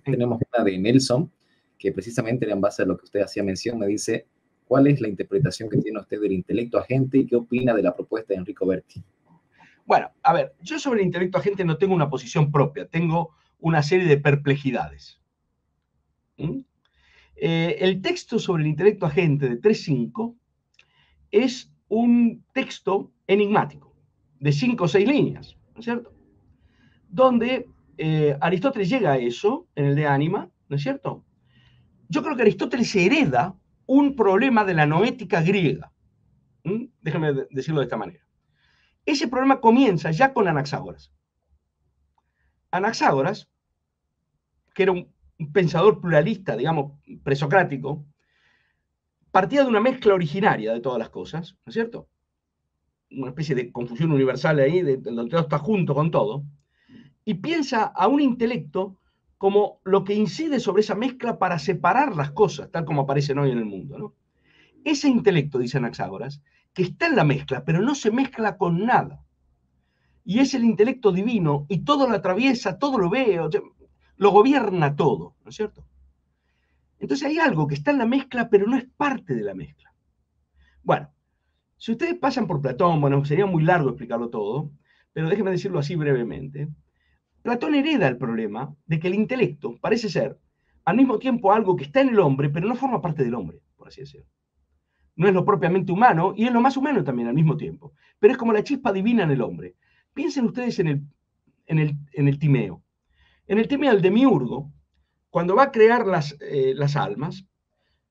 Tenemos una de Nelson, que precisamente en base a lo que usted hacía mención, me dice, ¿cuál es la interpretación que tiene usted del intelecto agente y qué opina de la propuesta de Enrico Berti? Bueno, a ver, yo sobre el intelecto agente no tengo una posición propia, tengo una serie de perplejidades. El texto sobre el intelecto agente de 3.5 es un texto enigmático, de 5 o 6 líneas, ¿no es cierto? Donde Aristóteles llega a eso, en el de Ánima, ¿no es cierto? Yo creo que Aristóteles hereda un problema de la noética griega. Déjenme decirlo de esta manera. Ese problema comienza ya con Anaxágoras. Anaxágoras, que era un pensador pluralista, digamos, presocrático, partía de una mezcla originaria de todas las cosas, ¿no es cierto? Una especie de confusión universal ahí, donde todo está junto con todo, y piensa a un intelecto como lo que incide sobre esa mezcla para separar las cosas, tal como aparecen hoy en el mundo, ¿no? Ese intelecto, dice Anaxágoras, que está en la mezcla, pero no se mezcla con nada. Y es el intelecto divino, y todo lo atraviesa, todo lo ve, o sea, lo gobierna todo, ¿no es cierto? Entonces hay algo que está en la mezcla, pero no es parte de la mezcla. Bueno, si ustedes pasan por Platón, bueno, sería muy largo explicarlo todo, pero déjenme decirlo así brevemente. Platón hereda el problema de que el intelecto parece ser al mismo tiempo algo que está en el hombre, pero no forma parte del hombre, por así decirlo. No es lo propiamente humano y es lo más humano también al mismo tiempo, pero es como la chispa divina en el hombre. Piensen ustedes en el Timeo. En el Timeo, el demiurgo, cuando va a crear las almas,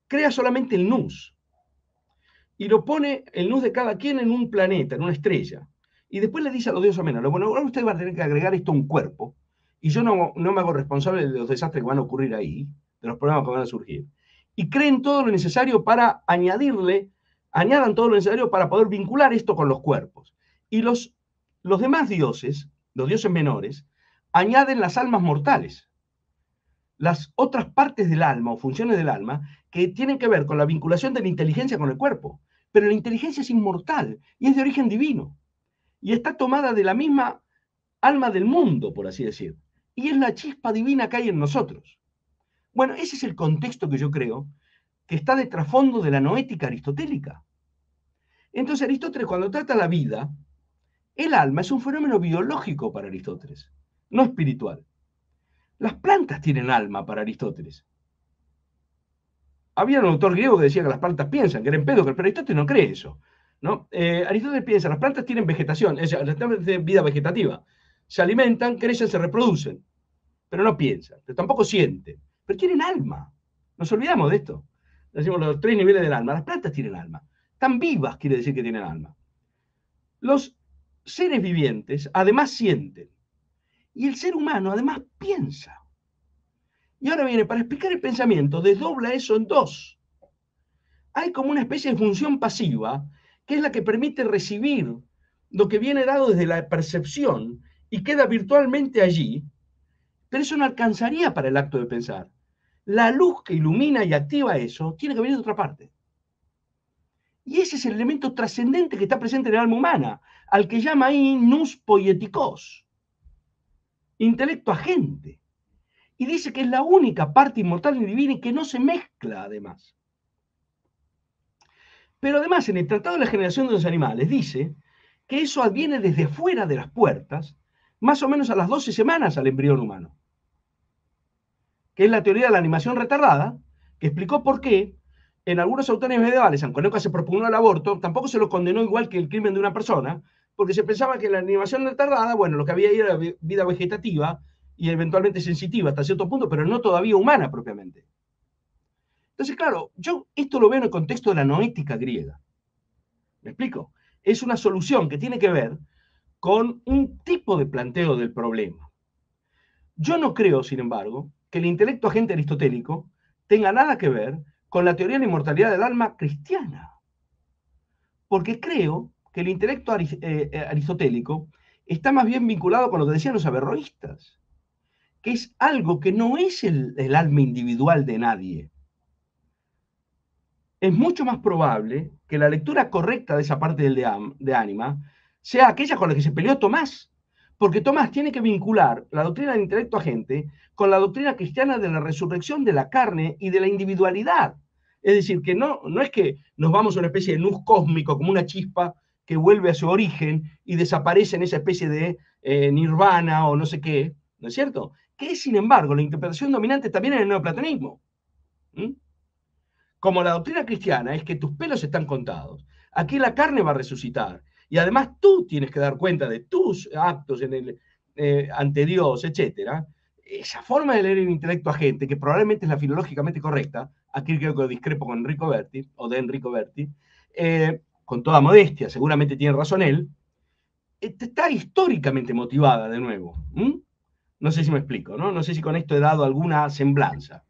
crea solamente el nous y lo pone el nous de cada quien en un planeta, en una estrella. Y después le dice a los dioses menores, bueno, ahora usted va a tener que agregar esto a un cuerpo, y yo no me hago responsable de los desastres que van a ocurrir ahí, de los problemas que van a surgir. Y creen todo lo necesario para añadan todo lo necesario para poder vincular esto con los cuerpos. Y los demás dioses, los dioses menores, añaden las almas mortales, las otras partes del alma o funciones del alma que tienen que ver con la vinculación de la inteligencia con el cuerpo. Pero la inteligencia es inmortal y es de origen divino. Y está tomada de la misma alma del mundo, por así decir. Y es la chispa divina que hay en nosotros. Bueno, ese es el contexto que yo creo que está de trasfondo de la noética aristotélica. Entonces Aristóteles, cuando trata la vida, el alma es un fenómeno biológico para Aristóteles, no espiritual. Las plantas tienen alma para Aristóteles. Había un autor griego que decía que las plantas piensan, que era en pedo, pero Aristóteles no cree eso, ¿no? Aristóteles piensa, las plantas tienen vegetación, las plantas tienen vida vegetativa. Se alimentan, crecen, se reproducen, pero no piensan, pero tampoco sienten, pero tienen alma. Nos olvidamos de esto. Decimos los 3 niveles del alma. Las plantas tienen alma. Están vivas, quiere decir que tienen alma. Los seres vivientes además sienten. Y el ser humano además piensa. Y ahora viene, para explicar el pensamiento, desdobla eso en dos. Hay como una especie de función pasiva, que es la que permite recibir lo que viene dado desde la percepción y queda virtualmente allí, pero eso no alcanzaría para el acto de pensar. La luz que ilumina y activa eso tiene que venir de otra parte. Y ese es el elemento trascendente que está presente en el alma humana, al que llama ahí nous poietikos, intelecto agente. Y dice que es la única parte inmortal y divina y que no se mezcla, además. Pero además, en el Tratado de la Generación de los Animales, dice que eso adviene desde fuera de las puertas, más o menos a las 12 semanas al embrión humano. Que es la teoría de la animación retardada, que explicó por qué en algunos autores medievales, aunque nunca se propugnó el aborto, tampoco se lo condenó igual que el crimen de una persona, porque se pensaba que la animación retardada, bueno, lo que había ahí era vida vegetativa y eventualmente sensitiva hasta cierto punto, pero no todavía humana propiamente. Entonces, claro, yo esto lo veo en el contexto de la noética griega. ¿Me explico? Es una solución que tiene que ver con un tipo de planteo del problema. Yo no creo, sin embargo, que el intelecto agente aristotélico tenga nada que ver con la teoría de la inmortalidad del alma cristiana. Porque creo que el intelecto aristotélico está más bien vinculado con lo que decían los averroístas, que es algo que no es el alma individual de nadie. Es mucho más probable que la lectura correcta de esa parte de ánima sea aquella con la que se peleó Tomás, porque Tomás tiene que vincular la doctrina del intelecto agente con la doctrina cristiana de la resurrección de la carne y de la individualidad. Es decir, que no es que nos vamos a una especie de nous cósmico, como una chispa que vuelve a su origen y desaparece en esa especie de nirvana o no sé qué, ¿no es cierto? Que es, sin embargo, la interpretación dominante también en el neoplatonismo. Como la doctrina cristiana es que tus pelos están contados, aquí la carne va a resucitar, y además tú tienes que dar cuenta de tus actos ante Dios, etc. Esa forma de leer el intelecto agente, que probablemente es la filológicamente correcta, aquí creo que discrepo con Enrico Berti, o de Enrico Berti, con toda modestia, seguramente tiene razón él, está históricamente motivada de nuevo. No sé si me explico, ¿no? No sé si con esto he dado alguna semblanza.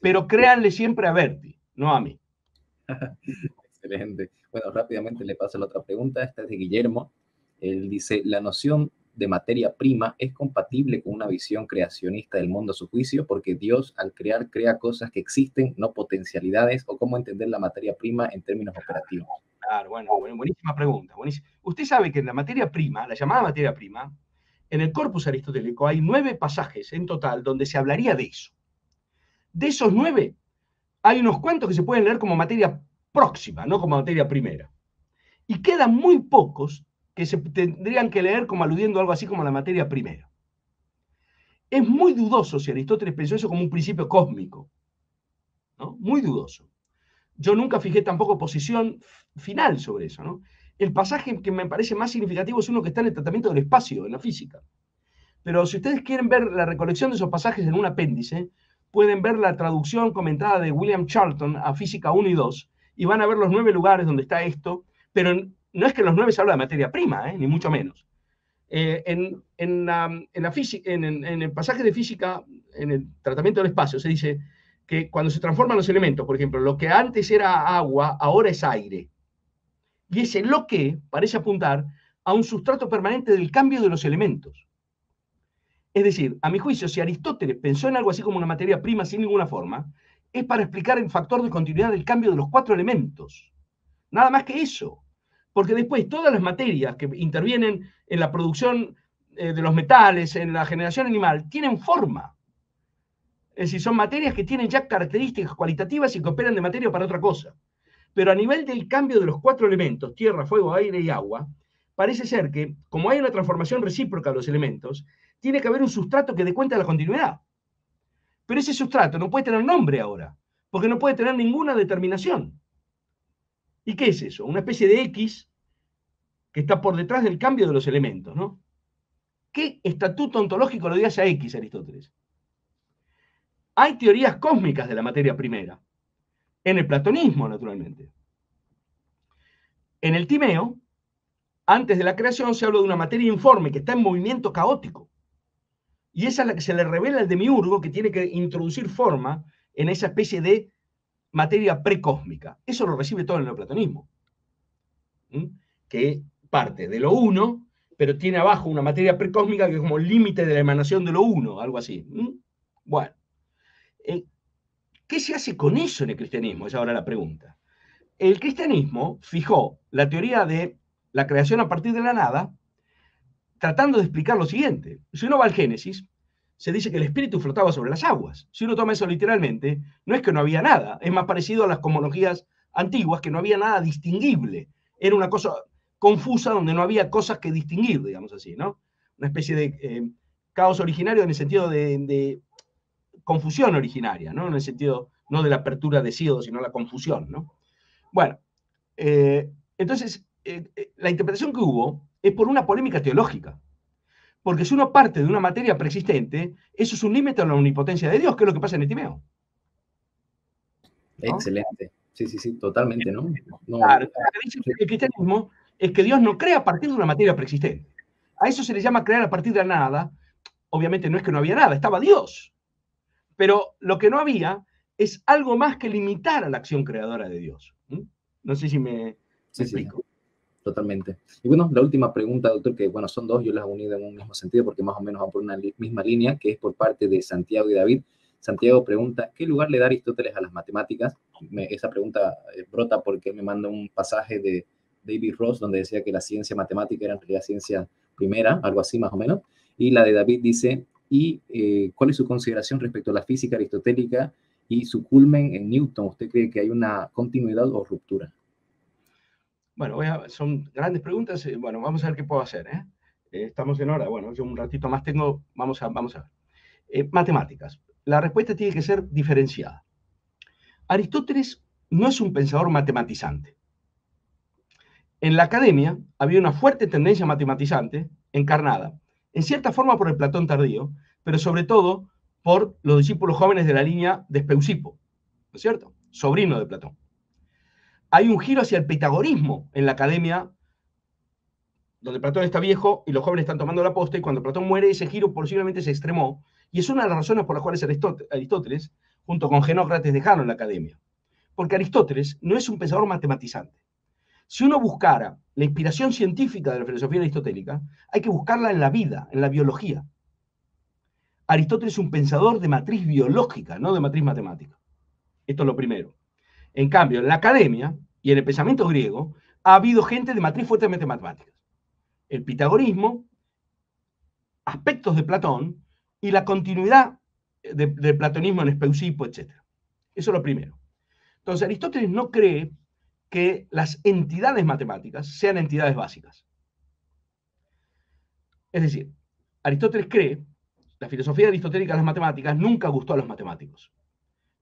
Pero créanle siempre a Berti, no a mí. Excelente. Bueno, rápidamente le paso la otra pregunta. Esta es de Guillermo. Él dice, ¿la noción de materia prima es compatible con una visión creacionista del mundo a su juicio? Porque Dios, al crear, crea cosas que existen, no potencialidades. ¿O cómo entender la materia prima en términos operativos? Claro, bueno, buenísima pregunta. Buenísima. Usted sabe que en la materia prima, la llamada materia prima, en el corpus aristotélico hay 9 pasajes en total donde se hablaría de eso. De esos 9, hay unos cuantos que se pueden leer como materia próxima, no como materia primera. Y quedan muy pocos que se tendrían que leer como aludiendo a algo así como la materia primera. Es muy dudoso si Aristóteles pensó eso como un principio cósmico, ¿no? Muy dudoso. Yo nunca fijé tampoco posición final sobre eso, ¿no? El pasaje que me parece más significativo es uno que está en el tratamiento del espacio, en la física. Pero si ustedes quieren ver la recolección de esos pasajes en un apéndice, pueden ver la traducción comentada de William Charlton a Física 1 y 2, y van a ver los 9 lugares donde está esto, pero no es que en los 9 se habla de materia prima, ni mucho menos. En el pasaje de física, en el tratamiento del espacio, se dice que cuando se transforman los elementos, por ejemplo, lo que antes era agua, ahora es aire. Y ese lo que parece apuntar a un sustrato permanente del cambio de los elementos. Es decir, a mi juicio, si Aristóteles pensó en algo así como una materia prima sin ninguna forma, es para explicar el factor de continuidad del cambio de los 4 elementos. Nada más que eso. Porque después todas las materias que intervienen en la producción de los metales, en la generación animal, tienen forma. Es decir, son materias que tienen ya características cualitativas y que operan de materia para otra cosa. Pero a nivel del cambio de los 4 elementos, tierra, fuego, aire y agua, parece ser que, como hay una transformación recíproca de los elementos, tiene que haber un sustrato que dé cuenta de la continuidad. Pero ese sustrato no puede tener nombre ahora, porque no puede tener ninguna determinación. ¿Y qué es eso? Una especie de X que está por detrás del cambio de los elementos, ¿no? ¿Qué estatuto ontológico le dio a esa X, Aristóteles? Hay teorías cósmicas de la materia primera, en el platonismo, naturalmente. En el Timeo, antes de la creación, se habla de una materia informe que está en movimiento caótico. Y esa es la que se le revela al demiurgo, que tiene que introducir forma en esa especie de materia precósmica. Eso lo recibe todo el neoplatonismo, que parte de lo uno, pero tiene abajo una materia precósmica que es como el límite de la emanación de lo uno, algo así. Bueno, ¿qué se hace con eso en el cristianismo? Es ahora la pregunta. El cristianismo fijó la teoría de la creación a partir de la nada, tratando de explicar lo siguiente. Si uno va al Génesis, se dice que el espíritu flotaba sobre las aguas. Si uno toma eso literalmente, no es que no había nada, es más parecido a las cosmologías antiguas, que no había nada distinguible. Era una cosa confusa donde no había cosas que distinguir, digamos así, ¿no? Una especie de caos originario en el sentido de confusión originaria, ¿no? En el sentido no de la apertura de síodo, sino la confusión, ¿no? Bueno, entonces, la interpretación que hubo es por una polémica teológica. Porque si uno parte de una materia preexistente, eso es un límite a la omnipotencia de Dios, que es lo que pasa en el Timeo. ¿No? Excelente. Sí, sí, sí, totalmente, ¿no? Claro, lo que dice el cristianismo es que Dios no crea a partir de una materia preexistente. A eso se le llama crear a partir de la nada. Obviamente no es que no había nada, estaba Dios. Pero lo que no había es algo más que limitar a la acción creadora de Dios. No sé si me explico. Sí, totalmente. Y bueno, la última pregunta, doctor, que bueno, son dos, yo las he unido en un mismo sentido porque más o menos van por una misma línea, que es por parte de Santiago y David. Santiago pregunta, ¿qué lugar le da Aristóteles a las matemáticas? Esa pregunta brota porque me manda un pasaje de David Ross donde decía que la ciencia matemática era en realidad ciencia primera, algo así más o menos. Y la de David dice, ¿y cuál es su consideración respecto a la física aristotélica y su culmen en Newton? ¿Usted cree que hay una continuidad o ruptura? Bueno, son grandes preguntas. Bueno, vamos a ver qué puedo hacer. Estamos en hora. Bueno, yo un ratito más tengo. Vamos a ver. Matemáticas. La respuesta tiene que ser diferenciada. Aristóteles no es un pensador matematizante. En la academia había una fuerte tendencia matematizante, encarnada, en cierta forma por el Platón tardío, pero sobre todo por los discípulos jóvenes de la línea de Speusipo, ¿no es cierto? Sobrino de Platón. Hay un giro hacia el pitagorismo en la academia donde Platón está viejo y los jóvenes están tomando la posta, y cuando Platón muere, ese giro posiblemente se extremó, y es una de las razones por las cuales Aristóteles, junto con Genócrates, dejaron la academia. Porque Aristóteles no es un pensador matematizante. Si uno buscara la inspiración científica de la filosofía aristotélica, hay que buscarla en la vida, en la biología. Aristóteles es un pensador de matriz biológica, no de matriz matemática. Esto es lo primero. En cambio, en la academia y en el pensamiento griego, ha habido gente de matriz fuertemente matemática. El pitagorismo, aspectos de Platón y la continuidad del platonismo en Espeusipo, etc. Eso es lo primero. Entonces, Aristóteles no cree que las entidades matemáticas sean entidades básicas. Es decir, Aristóteles cree, la filosofía aristotélica de las matemáticas nunca gustó a los matemáticos.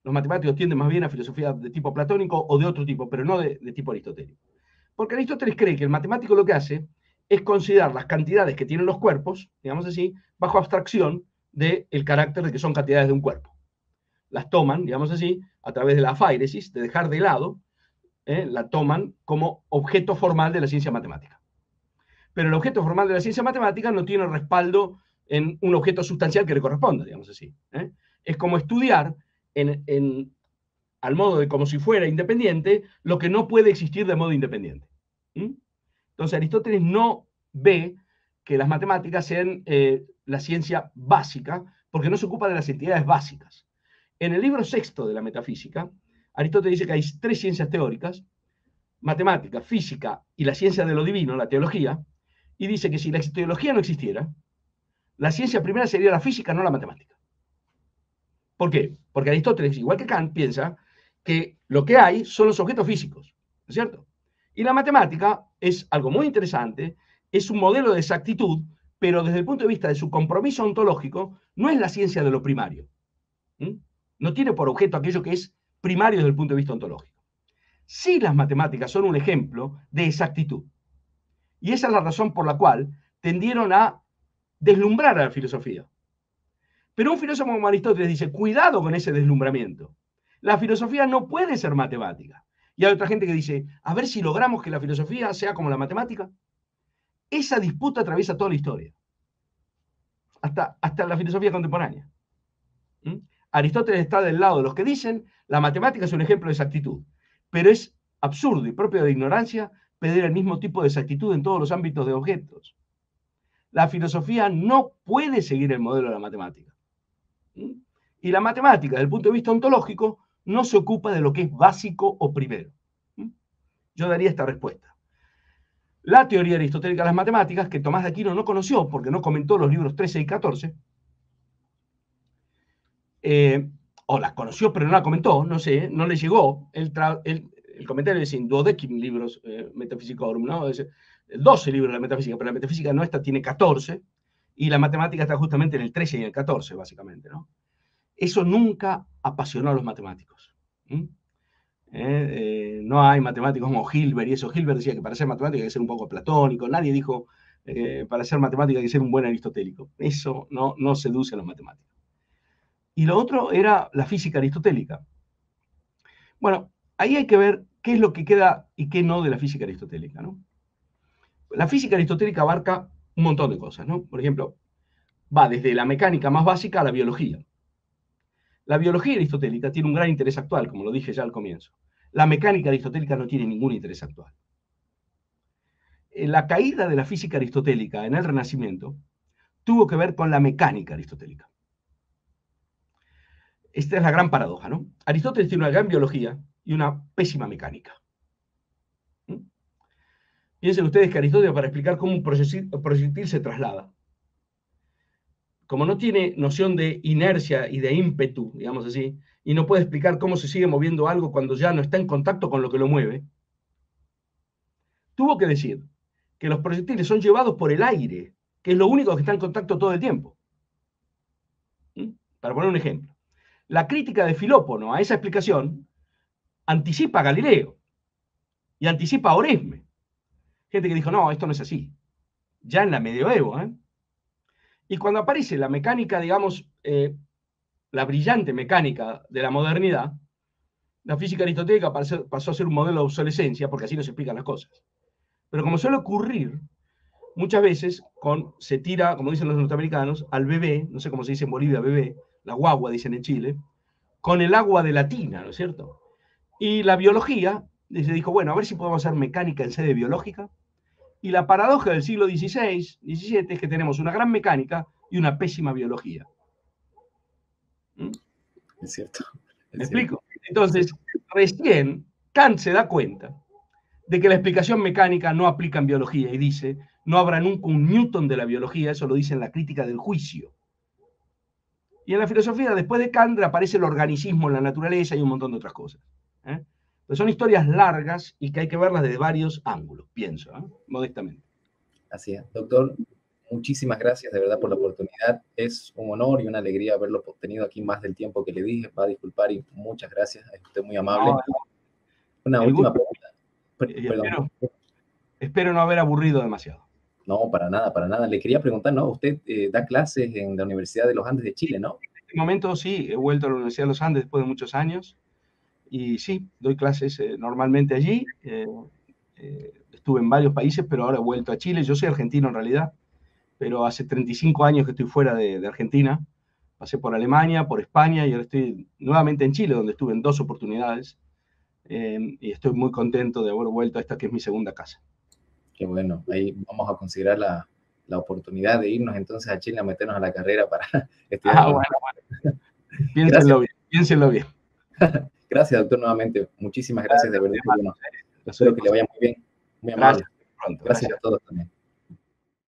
Los matemáticos tienden más bien a filosofía de tipo platónico o de otro tipo, pero no de tipo aristotélico. Porque Aristóteles cree que el matemático lo que hace es considerar las cantidades que tienen los cuerpos, digamos así, bajo abstracción del carácter de que son cantidades de un cuerpo. Las toman, digamos así, a través de la afairesis, de dejar de lado, la toman como objeto formal de la ciencia matemática. Pero el objeto formal de la ciencia matemática no tiene respaldo en un objeto sustancial que le corresponda, digamos así. Es como estudiar al modo de como si fuera independiente lo que no puede existir de modo independiente. Entonces Aristóteles no ve que las matemáticas sean la ciencia básica, porque no se ocupa de las entidades básicas. En el libro sexto de la metafísica, Aristóteles dice que hay tres ciencias teóricas: matemática, física y la ciencia de lo divino, la teología, y dice que si la teología no existiera, la ciencia primera sería la física, no la matemática. ¿Por qué? Porque Aristóteles, igual que Kant, piensa que lo que hay son los objetos físicos, ¿no es cierto? Y la matemática es algo muy interesante, es un modelo de exactitud, pero desde el punto de vista de su compromiso ontológico, no es la ciencia de lo primario. No tiene por objeto aquello que es primario desde el punto de vista ontológico. Sí, las matemáticas son un ejemplo de exactitud. Y esa es la razón por la cual tendieron a deslumbrar a la filosofía. Pero un filósofo como Aristóteles dice, cuidado con ese deslumbramiento. La filosofía no puede ser matemática. Y hay otra gente que dice, a ver si logramos que la filosofía sea como la matemática. Esa disputa atraviesa toda la historia, hasta la filosofía contemporánea. Aristóteles está del lado de los que dicen, la matemática es un ejemplo de exactitud, pero es absurdo y propio de ignorancia pedir el mismo tipo de exactitud en todos los ámbitos de objetos. La filosofía no puede seguir el modelo de la matemática. Y la matemática, desde el punto de vista ontológico, no se ocupa de lo que es básico o primero. Yo daría esta respuesta. La teoría aristotélica de las matemáticas, que Tomás de Aquino no conoció porque no comentó los libros 13 y 14, o las conoció pero no la comentó, no sé, no le llegó el comentario de Duodecim libros Metaphysicorum, ¿no? 12 libros de la metafísica, pero la metafísica nuestra tiene 14, y la matemática está justamente en el 13 y en el 14, básicamente, ¿no? Eso nunca apasionó a los matemáticos. No hay matemáticos como Hilbert y eso. Hilbert decía que para ser matemático hay que ser un poco platónico. Nadie dijo para ser matemático hay que ser un buen aristotélico. Eso no seduce a los matemáticos. Y lo otro era la física aristotélica. Bueno, ahí hay que ver qué es lo que queda y qué no de la física aristotélica, ¿no? La física aristotélica abarca un montón de cosas, ¿no? Por ejemplo, va desde la mecánica más básica a la biología. La biología aristotélica tiene un gran interés actual, como lo dije ya al comienzo. La mecánica aristotélica no tiene ningún interés actual. La caída de la física aristotélica en el Renacimiento tuvo que ver con la mecánica aristotélica. Esta es la gran paradoja, ¿no? Aristóteles tiene una gran biología y una pésima mecánica. Piensen ustedes que Aristóteles, para explicar cómo un proyectil se traslada, como no tiene noción de inercia y de ímpetu, digamos así, y no puede explicar cómo se sigue moviendo algo cuando ya no está en contacto con lo que lo mueve, tuvo que decir que los proyectiles son llevados por el aire, que es lo único que está en contacto todo el tiempo. Para poner un ejemplo. La crítica de Filópono a esa explicación anticipa a Galileo y anticipa a Oresme. Gente que dijo, no, esto no es así. Ya en la medioevo, Y cuando aparece la mecánica, digamos, la brillante mecánica de la modernidad, la física aristotélica pasó a ser un modelo de obsolescencia, porque así no se explican las cosas. Pero como suele ocurrir, muchas veces se tira, como dicen los norteamericanos, al bebé, no sé cómo se dice en Bolivia bebé, la guagua dicen en Chile, con el agua de la tina, ¿no es cierto? Y la biología, se dijo, bueno, a ver si podemos hacer mecánica en sede biológica. Y la paradoja del siglo XVI, XVII, es que tenemos una gran mecánica y una pésima biología. ¿Mm? Es cierto. ¿Me explico? Entonces, recién Kant se da cuenta de que la explicación mecánica no aplica en biología y dice, no habrá nunca un Newton de la biología, eso lo dice en la crítica del juicio. Y en la filosofía, después de Kant, aparece el organicismo en la naturaleza y un montón de otras cosas. Pues son historias largas y que hay que verlas desde varios ángulos, pienso, modestamente. Así es. Doctor, muchísimas gracias de verdad por la oportunidad. Es un honor y una alegría haberlo tenido aquí más del tiempo que le dije. Va a disculpar y muchas gracias. Es usted muy amable. No, una última pregunta. Perdón. Espero no haber aburrido demasiado. No, para nada, para nada. Le quería preguntar, ¿no? Usted da clases en la Universidad de los Andes de Chile, ¿no? En este momento sí, he vuelto a la Universidad de los Andes después de muchos años y sí, doy clases normalmente allí. Estuve en varios países, pero ahora he vuelto a Chile. Yo soy argentino en realidad, pero hace 35 años que estoy fuera de Argentina. Pasé por Alemania, por España y ahora estoy nuevamente en Chile, donde estuve en 2 oportunidades. Y estoy muy contento de haber vuelto a esta que es mi segunda casa. Qué bueno, ahí vamos a considerar la oportunidad de irnos entonces a Chile a meternos a la carrera para estudiar. Bueno. Piénsenlo bien, piénsenlo bien. Gracias, doctor, nuevamente. Muchísimas gracias, de verdad. Bueno, espero que le vaya muy bien. Muy amable. Gracias. Gracias a todos también.